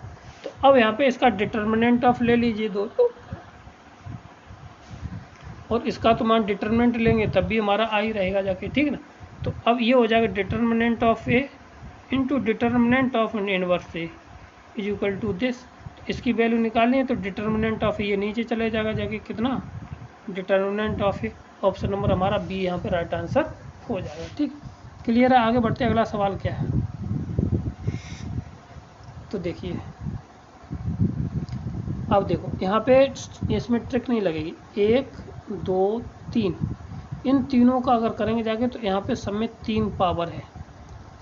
तो अब यहाँ पे इसका डिटर्मिनेंट ऑफ ले लीजिए 2, और इसका तो मान डिटर्मिनेंट लेंगे तब भी हमारा आई रहेगा जाके, ठीक ना। तो अब ये हो जाएगा determinant of A into determinant of inverse A is equal to this. इसकी वैल्यू निकालनी है तो डिटर्मिनेंट ऑफ ये नीचे चले जाएगा जाके कितना, determinant of A, option number हमारा बी यहाँ पे राइट आंसर हो जाएगा, ठीक। क्लियर है। आगे बढ़ते अगला सवाल क्या है, तो देखिए अब देखो यहाँ पे इसमें ट्रिक नहीं लगेगी, 1 2 3, इन तीनों का अगर करेंगे जाके तो यहाँ पे सब में 3 पावर है,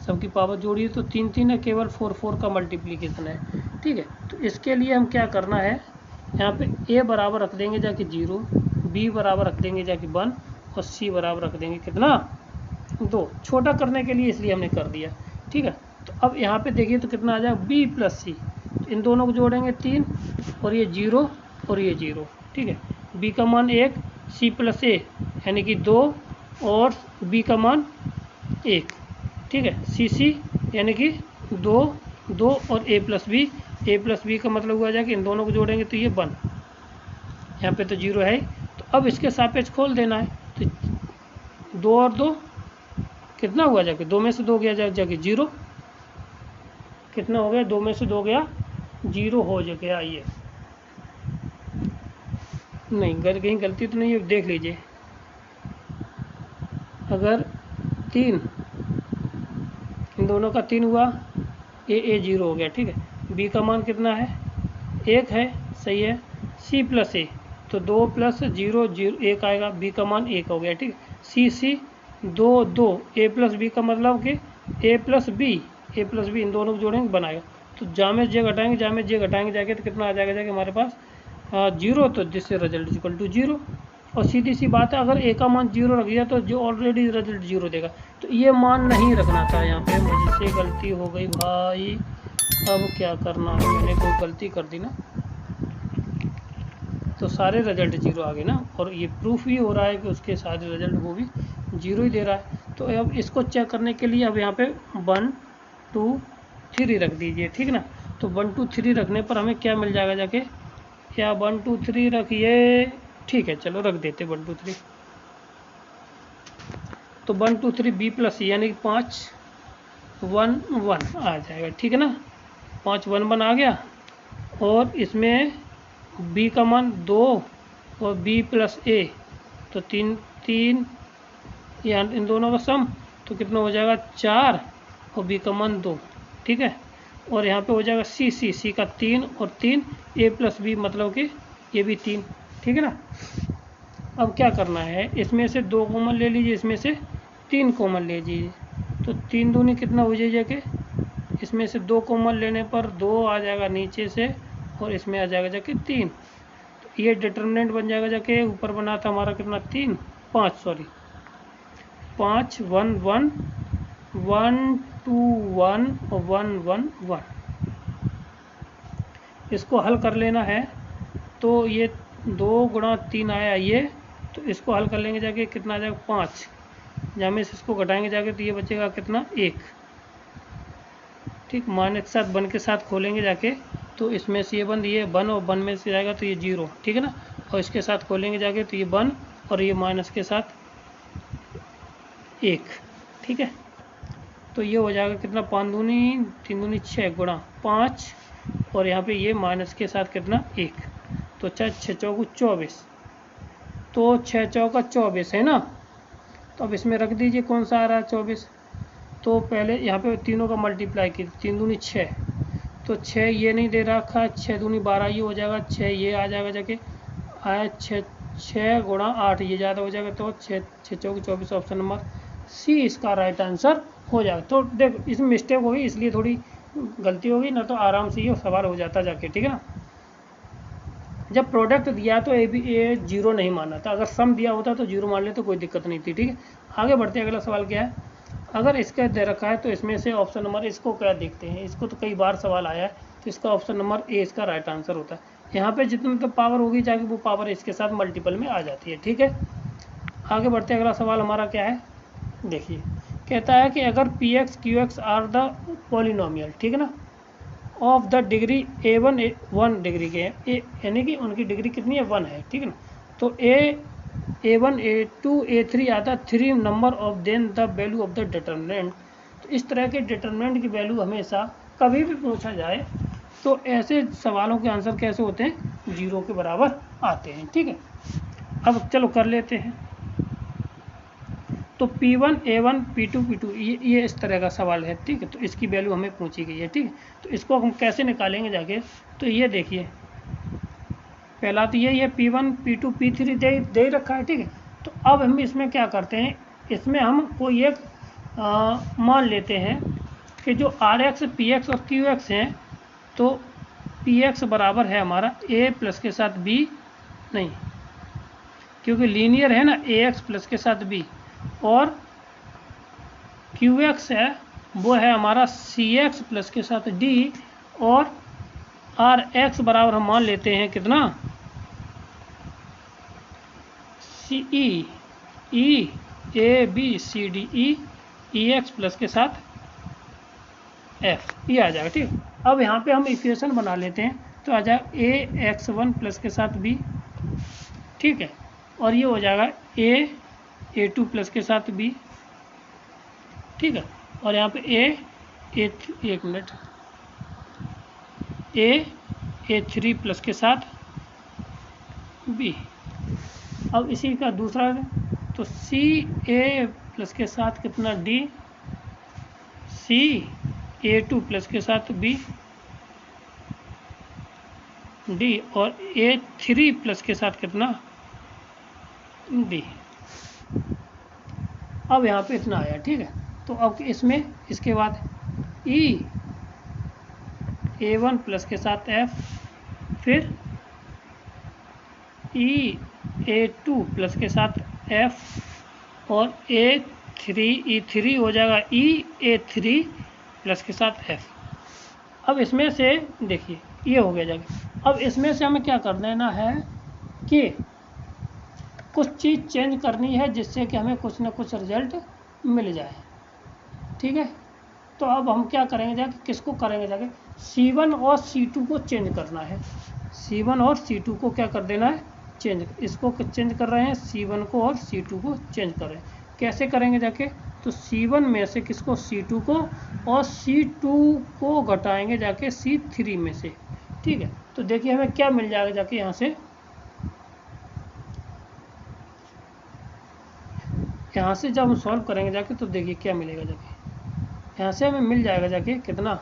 सबकी पावर जोड़िए तो 3 3 है, केवल 4 4 का मल्टीप्लिकेशन है, ठीक है। तो इसके लिए हम क्या करना है, यहाँ पे ए बराबर रख देंगे जाके 0, बी बराबर रख देंगे जाके 1 और सी बराबर रख देंगे कितना 2, छोटा करने के लिए इसलिए हमने कर दिया, ठीक है। तो अब यहाँ पे देखिए तो कितना आ जाएगा बी प्लस सी, तो इन दोनों को जोड़ेंगे 3 और ये 0 और ये 0, ठीक है। बी का मान 1, सी प्लस ए यानी कि 2 और बी का मान 1, ठीक है। सी सी यानी कि 2 2 और ए प्लस बी का मतलब हुआ जाए कि इन दोनों को जोड़ेंगे तो ये 1, यहाँ पे तो 0 है। तो अब इसके सापेक्ष खोल देना है, तो 2 और 2 कितना हुआ जाके, 2 में से 2 गया जाके 0, कितना हो गया, 2 में से 2 गया 0 हो गया। ये नहीं कहीं गलती तो नहीं है, देख लीजिए। अगर 3 इन दोनों का 3 हुआ, ए 0 हो गया, ठीक है। बी का मान कितना है, 1 है, सही है। सी प्लस ए तो 2 प्लस 0 1 आएगा, बी का मान 1 हो गया, ठीक है। सी 2 2 ए प्लस बी का मतलब कि ए प्लस बी इन दोनों को जोड़ेंगे बनाएगा। तो जामे जे घटाएंगे जाके तो कितना आ जाएगा हमारे पास 0, तो जिससे रिजल्ट इक्वल टू 0। और सीधी सी बात है, अगर ए का मान 0 रख दिया तो जो ऑलरेडी रिजल्ट 0 देगा, तो ये मान नहीं रखना था। यहाँ पे मुझसे गलती हो गई भाई, अब क्या करना है, मैंने कोई गलती कर दी ना, तो सारे रिजल्ट 0 आ गए ना। और ये प्रूफ भी हो रहा है कि उसके सारे रिजल्ट वो भी 0 ही दे रहा है। तो अब इसको चेक करने के लिए अब यहाँ पे 1 2 3 रख दीजिए, ठीक ना। तो 1 2 3 रखने पर हमें क्या मिल जाएगा जाके, क्या 1 2 3 रखिए, ठीक है, चलो रख देते 1 2 3। तो 1 2 3 बी प्लस यानी कि 5 1 1 आ जाएगा, ठीक है ना। 5 1 1 आ गया, और इसमें बी का मान 2 और बी प्लस ए तो 3 3, या इन दोनों का सम तो कितना हो जाएगा 4 और बी का मान 2, ठीक है। और यहाँ पे हो जाएगा सी का 3 और 3 ए प्लस बी मतलब कि ये भी 3, ठीक है ना। अब क्या करना है, इसमें से 2 कॉमन ले लीजिए, इसमें से 3 कॉमन ले लीजिए, तो 3 दूनी कितना हो जाएगा कि इसमें से 2 कॉमन लेने पर 2 आ जाएगा नीचे से, और इसमें आ जाएगा जाके 3। तो ये डिटर्मिनेंट बन जाएगा जाके, ऊपर बना था हमारा कितना 5 1 1 1 2 1 और 1 1 1। इसको हल कर लेना है, तो ये 2 गुणा 3 आया ये, तो इसको हल कर लेंगे जाके कितना आ जाएगा 5, जहाँ में से इसको घटाएंगे जाके तो ये बचेगा कितना 1, ठीक। माइनस के साथ 1 के साथ खोलेंगे जाके तो इसमें से ये 1 और 1 में से जाएगा तो ये 0, ठीक है ना। और इसके साथ खोलेंगे जाके तो ये 1 और ये माइनस के साथ 1, ठीक है। तो ये हो जाएगा कितना 5 दूनी 3 दूनी 6 गुणा 5, और यहाँ पे ये माइनस के साथ कितना 1, तो 6 चौको 24, तो 6 चौका 24 है ना। तो अब इसमें रख दीजिए कौन सा आ रहा है 24, तो पहले यहाँ पे तीनों का मल्टीप्लाई की, 3 दूनी 6, तो 6 ये नहीं दे रखा, 6 दूनी 12 ये हो जाएगा, 6 ये आ जाएगा जाके आया 6 गुणा 8 ये ज़्यादा हो जाएगा, तो 6 चौकी 24, ऑप्शन नंबर सी इसका राइट आंसर हो जाएगा। तो देख इसमें मिस्टेक होगी इसलिए थोड़ी गलती होगी, ना तो आराम से ये सवाल हो जाता जाके, ठीक है ना। जब प्रोडक्ट दिया तो ए 0 नहीं माना था, अगर सम दिया होता तो 0 मान ले तो कोई दिक्कत नहीं थी, ठीक है। आगे बढ़ते हैं, अगला सवाल क्या है, अगर इसका दे रखा है तो इसमें से ऑप्शन नंबर इसको क्या देखते हैं, इसको तो कई बार सवाल आया है, तो इसका ऑप्शन नंबर ए इसका राइट आंसर होता है। यहाँ पे जितनी तो पावर होगी जाके वो पावर इसके साथ मल्टीपल में आ जाती है, ठीक है। आगे बढ़ते हैं, अगला सवाल हमारा क्या है, देखिए कहता है कि अगर P x Q x are the polynomial, ठीक है ना, of the degree A1 1 degree के हैं, यानी कि उनकी डिग्री कितनी है 1 है, ठीक है ना। तो A1 A2 A3 आता 3 number of then the value of the determinant. तो इस तरह के डिटर्मिनेंट की वैल्यू हमेशा कभी भी पूछा जाए तो ऐसे सवालों के आंसर कैसे होते हैं, 0 के बराबर आते हैं, ठीक है। अब चलो कर लेते हैं। तो P1 A1 P2 P2 ये इस तरह का सवाल है, ठीक है। तो इसकी वैल्यू हमें पूछी गई है, ठीक है। तो इसको हम कैसे निकालेंगे जाके, तो ये देखिए पहला तो ये P1 P2 P3 दे रखा है, ठीक है। तो अब हम इसमें क्या करते हैं, इसमें हम कोई एक मान लेते हैं कि जो RX PX और QX हैं, तो PX बराबर है हमारा A प्लस के साथ B, नहीं क्योंकि लीनियर है ना, AX प्लस के साथ B, और QX है वो है हमारा CX प्लस के साथ D, और RX बराबर हम मान लेते हैं कितना CE A B C D E EX plus के साथ F, ये आ जाएगा। ठीक, अब यहाँ पे हम इक्वेशन बना लेते हैं, तो आ जाएगा AX1 प्लस के साथ B, ठीक है, और ये हो जाएगा A2 प्लस के साथ B, ठीक है, और यहाँ पे एक मिनट A3 प्लस के साथ B। अब इसी का दूसरा, तो CA प्लस के साथ कितना D, CA2 प्लस के साथ B D, और A3 प्लस के साथ कितना D। अब यहाँ पे इतना आया, ठीक है, तो अब इसमें इसके बाद A1 प्लस के साथ F, फिर A2 प्लस के साथ F, और E3 हो जाएगा A3 प्लस के साथ F। अब इसमें से देखिए ये हो गया जाएगा। अब इसमें से हमें क्या कर देना है कि कुछ चीज़ चेंज करनी है जिससे कि हमें कुछ ना कुछ रिजल्ट मिल जाए, ठीक है। तो अब हम क्या करेंगे जाके, किसको करेंगे जाके, C1 और C2 को चेंज करना है। C1 और C2 को क्या कर देना है, चेंज, इसको चेंज कर रहे हैं, C1 को और C2 को चेंज कर रहे हैं। कैसे करेंगे जाके, तो C1 में से किसको, C2 को, और C2 को घटाएंगे जाके C3 में से, ठीक है। तो देखिए हमें क्या मिल जाएगा जाके, यहाँ से जब हम सॉल्व करेंगे जाके, तो देखिए क्या मिलेगा जाके, यहाँ से हमें मिल जाएगा जाके कितना,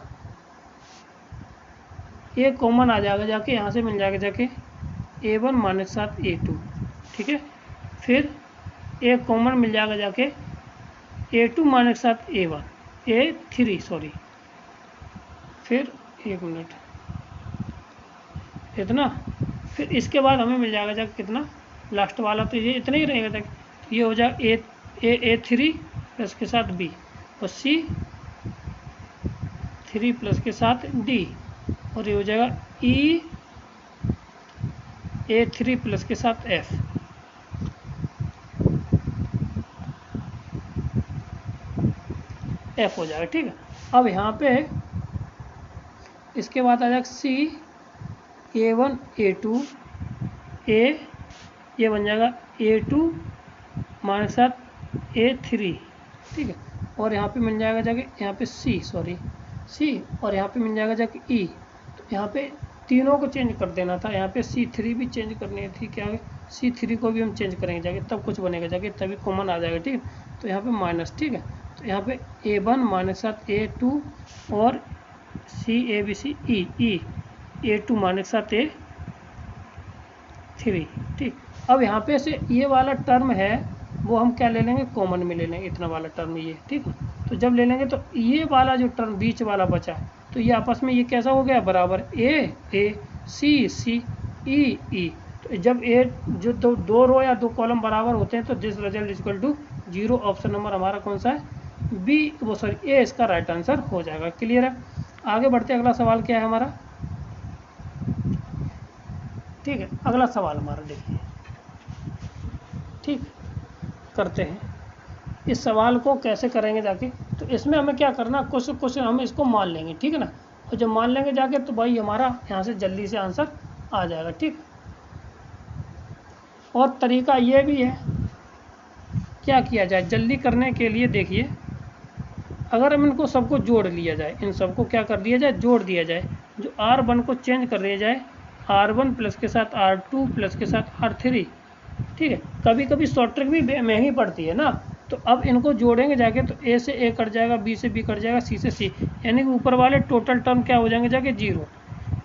ए कॉमन आ जाएगा जाके, यहाँ से मिल जाएगा जाके A1 माइनस साथ A2, ठीक है, फिर ए कॉमन मिल जाएगा जाके A2 माइनस साथ A3 सॉरी, फिर एक मिनट इतना, फिर इसके बाद हमें मिल जाएगा जाके कितना, लास्ट वाला तो ये इतना ही रहेगा जाके, ये हो जाएगा A3 प्लस के साथ B, और C3 प्लस के साथ D, और ये हो जाएगा A3 प्लस के साथ F। हो जाएगा, ठीक है। अब यहाँ पे इसके बाद आ जाएगा A1 A2 ये बन जाएगा A2 माइनस साथ A3, ठीक है, और यहाँ पे मिल जाएगा जाके, यहाँ पे C, और यहाँ पे मिल जाएगा जाके E। तो यहाँ पे तीनों को चेंज कर देना था, यहाँ पे C3 भी चेंज करनी थी, क्या है C3 को भी हम चेंज करेंगे जाके, तब कुछ बनेगा जाके, तभी कॉमन आ जाएगा, ठीक है। तो यहाँ पे माइनस, ठीक है, तो यहाँ पे A1 माइनस साथ A2 और CABC E A2 माइनस साथ A3, ठीक। अब यहाँ पे से ये वाला टर्म है वो हम क्या ले लेंगे, कॉमन में ले लेंगे, इतना वाला टर्म ये, ठीक है। तो जब ले लेंगे तो ये वाला जो टर्म बीच वाला बचा, तो ये आपस में ये कैसा हो गया, बराबर A C E। तो जब जो दो रो या दो कॉलम बराबर होते हैं तो this result is equal to 0। Option number हमारा कौन सा है, A इसका राइट आंसर हो जाएगा। क्लियर है, आगे बढ़ते हैं। अगला सवाल क्या है हमारा, ठीक है, अगला सवाल हमारा देखिए, ठीक, करते हैं। इस सवाल को कैसे करेंगे जाके, तो इसमें हमें क्या करना, कुछ हम इसको मान लेंगे, ठीक है ना, और जब मान लेंगे जाके तो भाई हमारा यहाँ से जल्दी से आंसर आ जाएगा, ठीक। और तरीका ये भी है, क्या किया जाए जल्दी करने के लिए, देखिए अगर हम इनको सबको जोड़ लिया जाए, इन सबको क्या कर दिया जाए, जोड़ दिया जाए, जो R1 को चेंज कर दिया जाए R1 प्लस के साथ R2 प्लस के साथ R3, ठीक है। कभी कभी शॉर्ट ट्रिक भी महंगी पड़ती है ना, तो अब इनको जोड़ेंगे जाके तो A से A कट जाएगा, B से B कट जाएगा, C से C, यानी कि ऊपर वाले टोटल टर्म क्या हो जाएंगे जाके 0,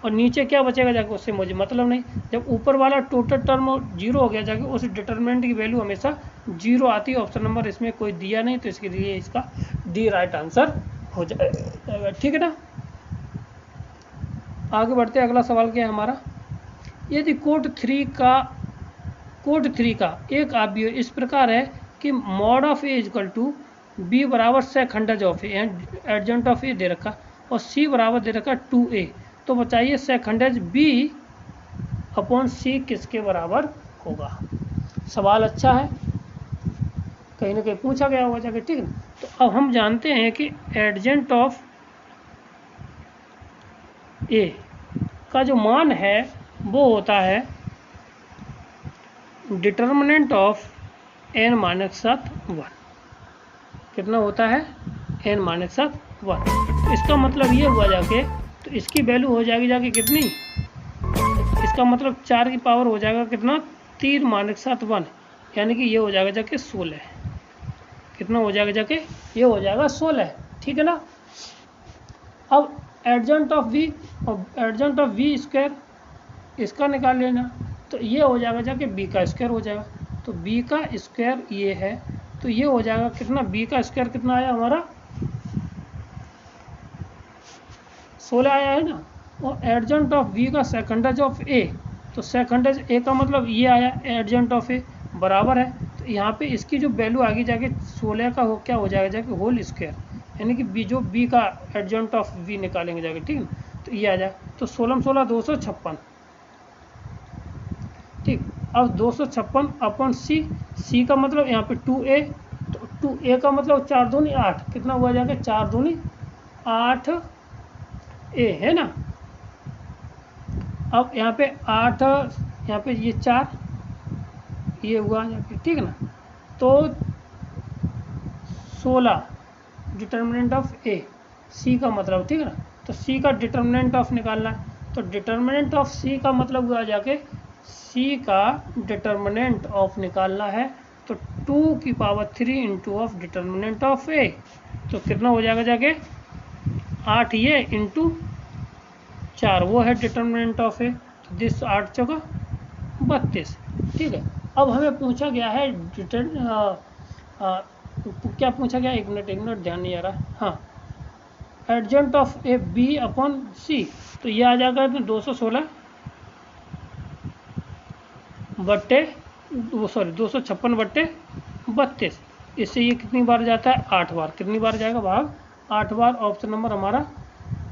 और नीचे क्या बचेगा जाके उससे मुझे मतलब नहीं। जब ऊपर वाला टोटल टर्म 0 हो गया जाके उस डिटरमिनेंट की वैल्यू हमेशा 0 आती है। ऑप्शन नंबर इसमें कोई दिया नहीं, तो इसके लिए इसका डी राइट आंसर हो जाएगा, ठीक है ना। आगे बढ़ते हैं, अगला सवाल क्या है हमारा, यदि कोड 3 का एक अवयव इस प्रकार है कि mod of A equal to B बराबर सेकंडज ऑफ ए, एडजेंट ऑफ ए दे रखा, और सी बराबर दे रखा 2a, तो बताइए सेकंडज बी अपॉन सी किसके बराबर होगा। सवाल अच्छा है, कहीं ना कहीं पूछा गया होगा जाके, ठीक है। तो अब हम जानते हैं कि एडजेंट ऑफ ए का जो मान है वो होता है डिटर्मिनेंट ऑफ n माइनस 1। कितना होता है? n minus 1। तो इसका मतलब ये हुआ जाके, तो इसकी वैल्यू हो जाएगी जाके कितनी, इसका मतलब 4 की पावर हो जाएगा कितना, 3 माइनस 7 1, यानी कि ये हो जाएगा जाके 16। कितना हो जाएगा जाके, ये हो जाएगा 16, ठीक है ना। अब एडजेंट ऑफ v और एडजेंट ऑफ v स्क्वायर इसका निकाल लेना, तो ये हो जाएगा जाके b का स्क्वायर हो जाएगा। तो b का स्क्वायर ये है, तो ये हो जाएगा कितना, b का स्क्वायर कितना आया हमारा, 16 आया है ना। और एडजेंट ऑफ v का सेकंडेज ऑफ a, तो सेकंडेज a का मतलब ये आया एडजेंट ऑफ a बराबर है, तो यहाँ पे इसकी जो वैल्यू आगे जाके 16 का हो क्या हो जाएगा जाके होल स्क्वायर, यानी कि b जो b का एडजेंट ऑफ v निकालेंगे जाके, ठीक है। तो ये आ जाए, तो 16 16 256, ठीक। अब 256 अपन सी का मतलब यहाँ पे 2a, तो 2a का मतलब 4 दूनी 8, कितना हुआ जाएगा, 4 दूनी 8 a है ना। अब यहाँ पे 8, यहाँ पे ये 4, ये हुआ जाके, ठीक है ना। तो 16 डिटर्मिनेंट ऑफ ए, सी का मतलब, ठीक है ना। तो सी का डिटर्मिनेंट ऑफ निकालना है, तो डिटर्मिनेंट ऑफ सी का मतलब हुआ जाके, सी का डिटर्मिनेंट ऑफ निकालना है, तो 2 की power 3 into of determinant of A, तो कितना हो जाएगा जाके 8 ये इंटू 4 वो है डिटर्मिनेंट ऑफ ए, तो दिस 8 चौका 32, ठीक है। अब हमें पूछा गया है क्या पूछा गया, एक मिनट ध्यान नहीं आ रहा, हाँ, adjoint of A B upon C, तो ये आ जाएगा 216 बट्टे 256 बट्टे 32, इससे ये कितनी बार जाता है, 8 बार। कितनी बार जाएगा भाग, 8 बार। ऑप्शन नंबर हमारा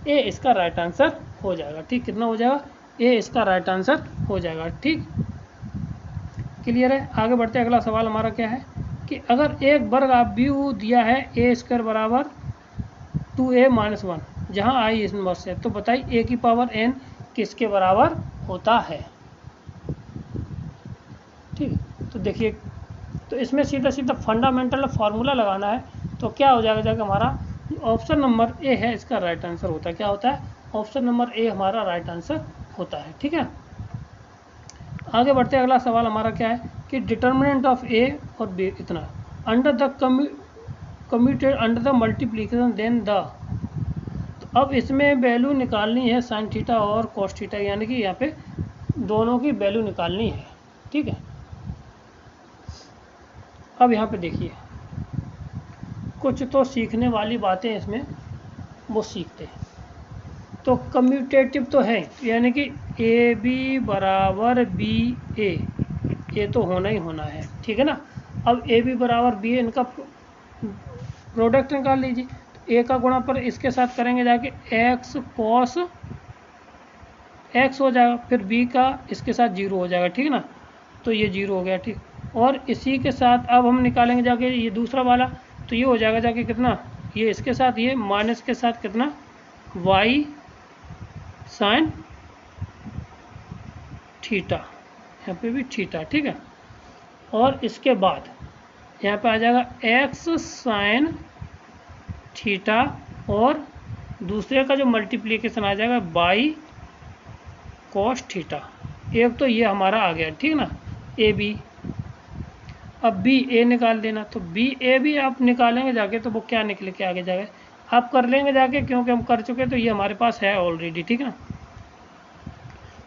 ए इसका राइट आंसर हो जाएगा, ठीक। कितना हो जाएगा, ए इसका राइट आंसर हो जाएगा, ठीक। क्लियर है। आगे बढ़ते अगला सवाल हमारा क्या है कि अगर एक वर्ग आप व्यू दिया है ए स्क्वायर बराबर 2a माइनस 1, जहाँ आई इनवर्स है, तो बताइए ए की पावर n किसके बराबर होता है, ठीक। तो देखिए, तो इसमें सीधा सीधा फंडामेंटल फार्मूला लगाना है, तो क्या हो जाएगा जाएगा हमारा ऑप्शन नंबर ए है इसका राइट आंसर होता है। क्या होता है, ऑप्शन नंबर ए हमारा राइट आंसर होता है, ठीक है। आगे बढ़ते अगला सवाल हमारा क्या है कि डिटर्मिनेंट ऑफ ए और बी इतना under the commuted under the multiplication then the, तो अब इसमें वैल्यू निकालनी है साइन थीटा और कॉस थीटा, यानी कि यहाँ पे दोनों की वैल्यू निकालनी है, ठीक है। अब यहाँ पे देखिए, कुछ तो सीखने वाली बातें इसमें वो सीखते हैं। तो कम्यूटेटिव तो है, यानी कि ए बी बराबर बी ए, ये तो होना ही होना है, ठीक है ना। अब ए बी बराबर बी ए, इनका प्रोडक्ट निकाल लीजिए। तो ए का गुणा पर इसके साथ करेंगे जाके एक्स कॉस एक्स हो जाएगा, फिर बी का इसके साथ 0 हो जाएगा, ठीक है ना। तो ये 0 हो गया, ठीक। और इसी के साथ अब हम निकालेंगे जाके ये दूसरा वाला, तो ये हो जाएगा जाके कितना, ये इसके साथ ये माइनस के साथ कितना वाई साइन थीटा, यहाँ पे भी थीटा, ठीक है। और इसके बाद यहाँ पे आ जाएगा एक्स साइन थीटा, और दूसरे का जो मल्टीप्लिकेशन आ जाएगा बाई कॉस थीटा। एक तो ये हमारा आ गया, ठीक ना, ए बी। अब बी ए निकाल देना, तो बी ए भी आप निकालेंगे जाके, तो वो क्या निकले के आगे जाएगा, आप कर लेंगे जाके, क्योंकि हम कर चुके, तो ये हमारे पास है ऑलरेडी, ठीक है ना।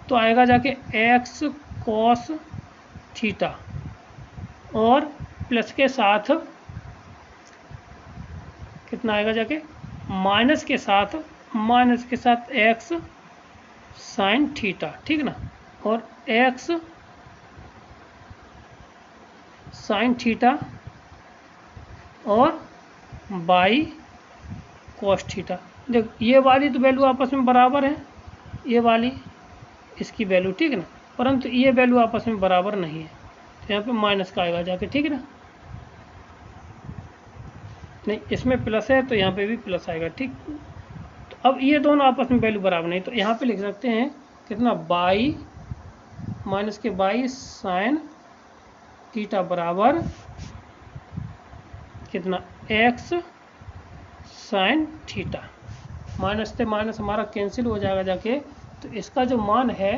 तो आएगा जाके एक्स कॉस थीटा और प्लस के साथ कितना आएगा जाके माइनस के साथ एक्स साइन थीटा, ठीक ना। और एक्स साइन थीटा और बाई कॉस थीटा। देख ये वाली तो वैल्यू आपस में बराबर है, ये वाली इसकी वैल्यू, ठीक है ना, परंतु ये वैल्यू आपस में बराबर नहीं है, तो यहाँ पे माइनस का आएगा जाके, ठीक है ना। नहीं, इसमें प्लस है तो यहाँ पे भी प्लस आएगा, ठीक। तो अब ये दोनों आपस में वैल्यू बराबर नहीं, तो यहाँ पे लिख सकते हैं कितना, बाई माइनस के बाई साइन थीटा बराबर कितना, एक्स साइन थीटा। माइनस से माइनस हमारा कैंसिल हो जाएगा जाके, तो इसका जो मान है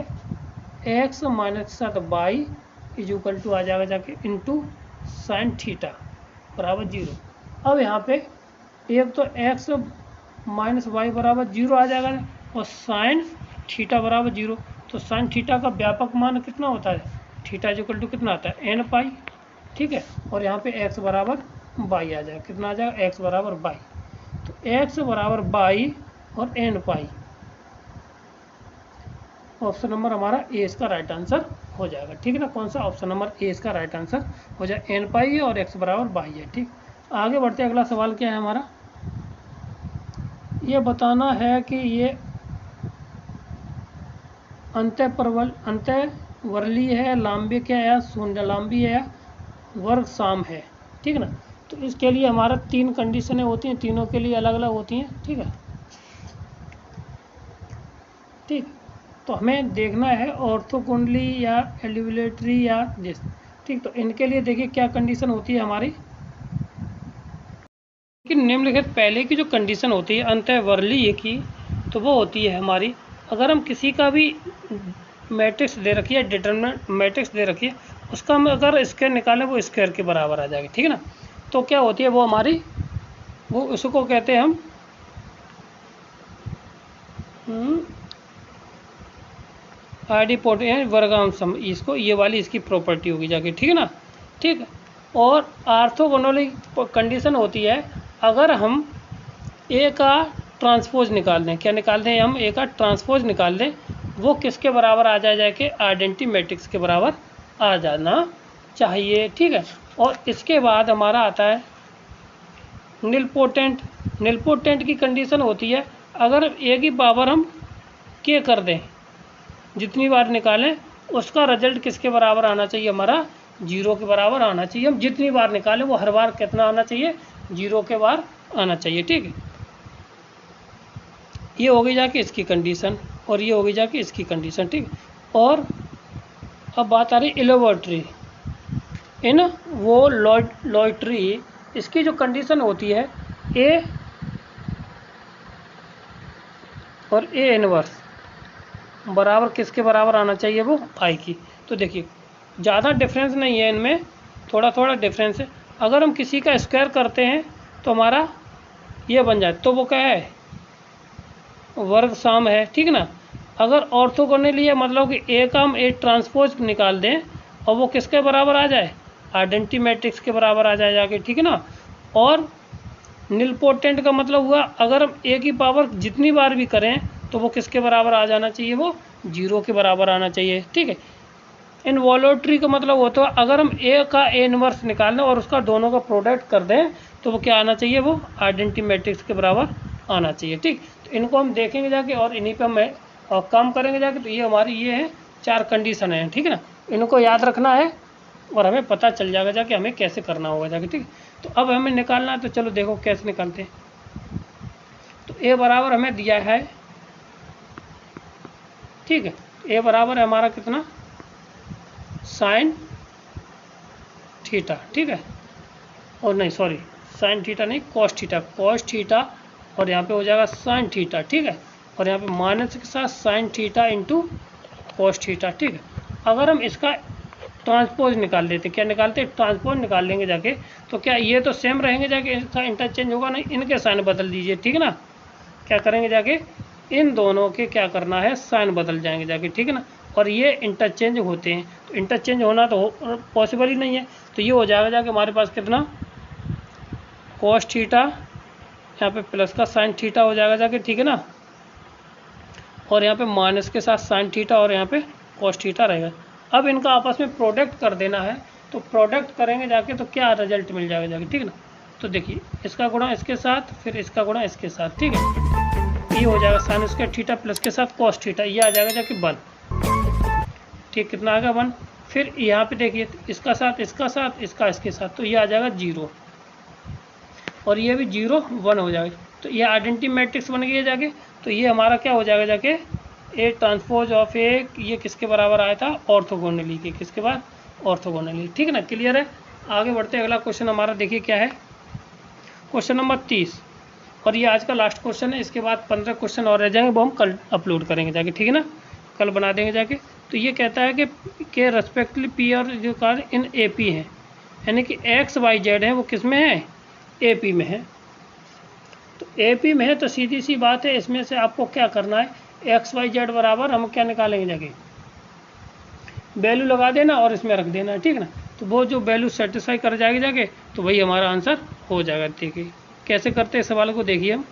एक्स माइनस के साथ बाई इज इक्वल टू आ जाएगा जाके इंटू साइन थीटा बराबर 0। अब यहाँ पे एक तो एक्स माइनस वाई बराबर 0 आ जाएगा और साइन थीटा बराबर 0। तो साइन थीटा का व्यापक मान कितना होता है, थीटा इज इक्वल टू कितना आता है, एन पाई, ठीक है। और यहाँ पे एक्स बराबर बाई आ जाएगा, कितना आ जाएगा, एक्स बराबर बाई। तो एक्स बराबर बाई और एन पाई, ऑप्शन नंबर हमारा ए इसका राइट आंसर हो जाएगा, ठीक है ना। कौन सा, ऑप्शन नंबर ए इसका राइट आंसर हो जाए, एन पाई है और एक्स बराबर बाई है, ठीक। आगे बढ़ते हैं, अगला सवाल क्या है हमारा, ये बताना है कि ये अंतःवर्लीय है, लांबी क्या है, शून्य लांबी है, वर्ग साम है, ठीक ना। तो इसके लिए हमारा 3 कंडीशनें होती हैं, तीनों के लिए अलग अलग होती हैं, ठीक है, ठीक। तो हमें देखना है ऑर्थोगोनली या एलिवेटरी या जिस, ठीक। तो इनके लिए देखिए क्या कंडीशन होती है हमारी, कि निम्नलिखित पहले की जो कंडीशन होती है अंतःवर्लीय की, तो वो होती है हमारी, अगर हम किसी का भी मैट्रिक्स दे रखी है, डिटरमिनेंट मैट्रिक्स दे रखी है, उसका हम अगर स्क्वायर निकालें वो स्क्वायर के बराबर आ जाएगी, ठीक है ना। तो क्या होती है वो हमारी, वो उसको कहते हैं हम आइडिपोटेंट वर्गांश सम, इसको ये वाली इसकी प्रॉपर्टी होगी जाके, ठीक है ना, ठीक है। और ऑर्थोगोनली कंडीशन होती है अगर हम ए का ट्रांसपोज निकाल दें, क्या निकाल दें हम, ए का ट्रांसपोज निकाल दें, वो किसके बराबर आ जाए जाके, आइडेंटिटी मैट्रिक्स के बराबर आ जाना चाहिए, ठीक है। और इसके बाद हमारा आता है निलपोटेंट। निलपोटेंट की कंडीशन होती है अगर ए की पावर हम के कर दें, जितनी बार निकालें उसका रिजल्ट किसके बराबर आना चाहिए, हमारा 0 के बराबर आना चाहिए। हम जितनी बार निकालें वो हर बार कितना आना चाहिए, 0 के बार आना चाहिए, ठीक है। ये होगी जाके इसकी कंडीशन और ये होगी जाके इसकी कंडीशन, ठीक। और अब बात आ रही इलेवोट्री इन वो लॉयट्री, इसकी जो कंडीशन होती है ए और ए इनवर्स बराबर किसके बराबर आना चाहिए, वो आई की। तो देखिए ज़्यादा डिफरेंस नहीं है इनमें, थोड़ा थोड़ा डिफरेंस है। अगर हम किसी का स्क्वायर करते हैं तो हमारा ये बन जाए, तो वो क्या है, वर्ग साम है, ठीक ना। अगर ऑर्थोगोनली है मतलब कि ए का हम ए ट्रांसपोज निकाल दें और वो किसके बराबर आ जाए, आइडेंटिटी मैट्रिक्स के बराबर आ जाए जाके, ठीक है ना। और निलपोटेंट का मतलब हुआ अगर हम ए की पावर जितनी बार भी करें तो वो किसके बराबर आ जाना चाहिए, वो 0 के बराबर आना चाहिए, ठीक है। इनवॉल्यूटरी का मतलब होता है अगर हम ए का ए इनवर्स निकाल दें और उसका दोनों का प्रोडक्ट कर दें तो वो क्या आना चाहिए, वो आइडेंटिटी मैट्रिक्स के बराबर आना चाहिए, ठीक। तो इनको हम देखेंगे जाके और इन्हीं पे हम काम करेंगे जाके। तो ये हमारी ये है 4 कंडीशन है, ठीक है ना। इनको याद रखना है और हमें पता चल जाएगा जाके हमें कैसे करना होगा जाके, ठीक। तो अब हमें निकालना है, तो चलो देखो कैसे निकालते हैं। तो ए बराबर हमें दिया है, ठीक है। ए बराबर है हमारा कितना, साइन थीटा, ठीक है। और नहीं सॉरी साइन थीटा नहीं, कॉस थीटा, कॉस थीटा और यहाँ पे हो जाएगा साइन थीटा, ठीक है। और यहाँ पे माइनस के साथ sine theta into cos theta, ठीक है। अगर हम इसका ट्रांसपोज निकाल लेते, क्या निकालते, ट्रांसपोज निकाल लेंगे जाके, तो क्या ये तो सेम रहेंगे जाके, इसका इंटरचेंज होगा नहीं, इनके साइन बदल दीजिए, ठीक है ना। क्या करेंगे जाके, इन दोनों के क्या करना है, साइन बदल जाएंगे जाके, ठीक है ना। और ये इंटरचेंज होते हैं, तो इंटरचेंज होना तो पॉसिबल ही नहीं है। तो ये हो जाएगा जाके हमारे पास कितना, कॉस थीटा, यहाँ पे प्लस का साइन थीटा हो जाएगा जाके, ठीक है ना। और यहाँ पे माइनस के साथ साइन थीटा और यहाँ पे कॉस थीटा रहेगा। अब इनका आपस में प्रोडक्ट कर देना है, तो प्रोडक्ट करेंगे जाके तो क्या रिजल्ट मिल जाएगा जाके, ठीक है ना। तो देखिए इसका गुणा इसके साथ, फिर इसका गुणा इसके साथ, ठीक है। ये हो जाएगा साइन स्क्वायर थीटा प्लस के साथ कॉस थीटा, ये आ जाएगा जाके 1, ठीक। कितना आ गया 1। फिर यहाँ पे देखिए इसका साथ इसका साथ, इसका इसके साथ, तो ये आ जाएगा 0। और ये भी 0 1 हो जाएगा। तो ये आइडेंटिटी मैट्रिक्स बन गया जाके। तो ये हमारा क्या हो जाएगा जाके, ए ट्रांसपोज ऑफ ए, ये किसके बराबर आया था, ऑर्थोगोनली के। किसके बाद, ऑर्थोगोनली। ठीक है ना, क्लियर है। आगे बढ़ते हैं, अगला क्वेश्चन हमारा देखिए क्या है, क्वेश्चन नंबर 30, और ये आज का लास्ट क्वेश्चन है। इसके बाद 15 क्वेश्चन और रह जाएंगे, वो हम कल अपलोड करेंगे जाके, ठीक है ना, कल बना देंगे जाके। तो ये कहता है कि रेस्पेक्टिवली पी और जो कार इन ए पी हैं, यानी कि एक्स वाई जेड है वो किस में है, ए पी में है। तो ए पी में है तो सीधी सी बात है, इसमें से आपको क्या करना है, एक्स वाई जेड बराबर हम क्या निकालेंगे जाके, वैल्यू लगा देना और इसमें रख देना, ठीक है ना। तो वो जो वैल्यू सेटिस्फाई कर जाएगी जाके, तो वही हमारा आंसर हो जाएगा। देखिए कैसे करते हैं सवाल को, देखिए हम,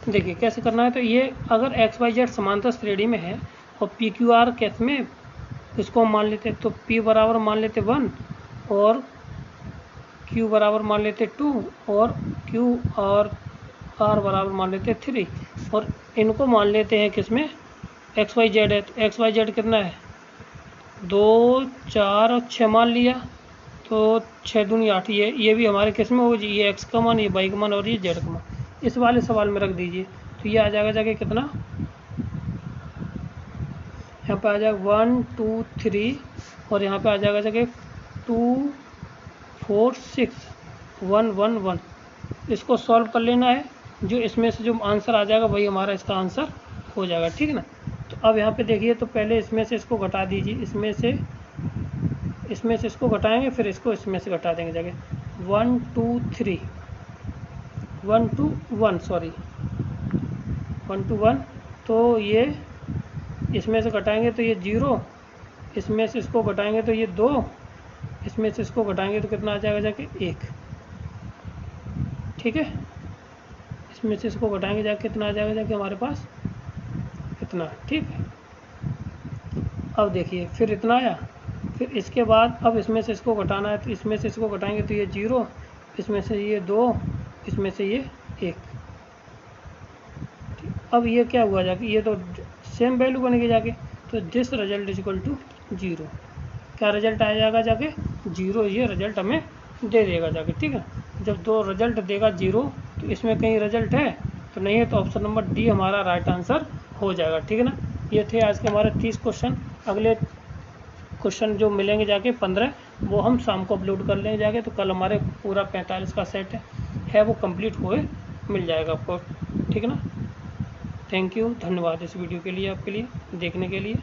देखिए कैसे करना है। तो ये अगर एक्स वाई जेड समांतर श्रेणी में है और पी क्यू आर कैसे में, इसको हम मान लेते हैं, तो पी बराबर मान लेते 1 और क्यू बराबर मान लेते 2 और क्यू और आर बराबर मान लेते 3, और इनको मान लेते हैं किसमें, एक्स वाई जेड है। तो एक्स वाई जेड कितना है, 2 4 और 6 मान लिया, तो 6 दूनी 8, ये भी हमारे किस में हो जी, ये एक्स का मान, ये वाई का मान और ये जेड का मान, इस वाले सवाल में रख दीजिए। तो ये आ जाएगा जाके कितना, यहाँ पे आ जाएगा 1 2 3 और यहाँ पे आ जाएगा जाके 2 4 6 1 1 1। इसको सॉल्व कर लेना है, जो इसमें से जो आंसर आ जाएगा वही हमारा इसका आंसर हो जाएगा, ठीक है ना। तो अब यहाँ पे देखिए, तो पहले इसमें से इसको घटा दीजिए, इसमें से इसको घटाएंगे, फिर इसको इसमें से घटा देंगे जाके, 1 2 3 1 2 1 सॉरी 1 2 1। तो ये इसमें से घटाएंगे तो ये 0, इसमें से इसको घटाएंगे तो ये 2, इसमें से इसको घटाएंगे तो कितना आ जाएगा जाके 1, ठीक है। इसमें से इसको घटाएंगे जाके कितना आ जाएगा जाके हमारे पास इतना, ठीक है। अब देखिए फिर इतना आया, फिर इसके बाद अब इसमें से इसको घटाना है, तो इसमें से इसको घटाएंगे तो ये 0, इसमें से ये 2, इसमें से ये 1। अब ये क्या हुआ जाके, ये तो सेम वैल्यू बनेगी जाके, तो this result is equal to 0। क्या रिजल्ट आ जाएगा जाके, 0, ये रिजल्ट हमें दे देगा जाके, ठीक है। जब दो रिजल्ट देगा 0, तो इसमें कहीं रिजल्ट है तो नहीं है, तो ऑप्शन नंबर डी हमारा राइट आंसर हो जाएगा, ठीक है ना। ये थे आज के हमारे 30 क्वेश्चन। अगले क्वेश्चन जो मिलेंगे जाके 15, वो हम शाम को अपलोड कर लेंगे जाके। तो कल हमारे पूरा 45 का सेट है वो कंप्लीट हुए मिल जाएगा आपको, ठीक है ना। थैंक यू, धन्यवाद इस वीडियो के लिए, आपके लिए देखने के लिए।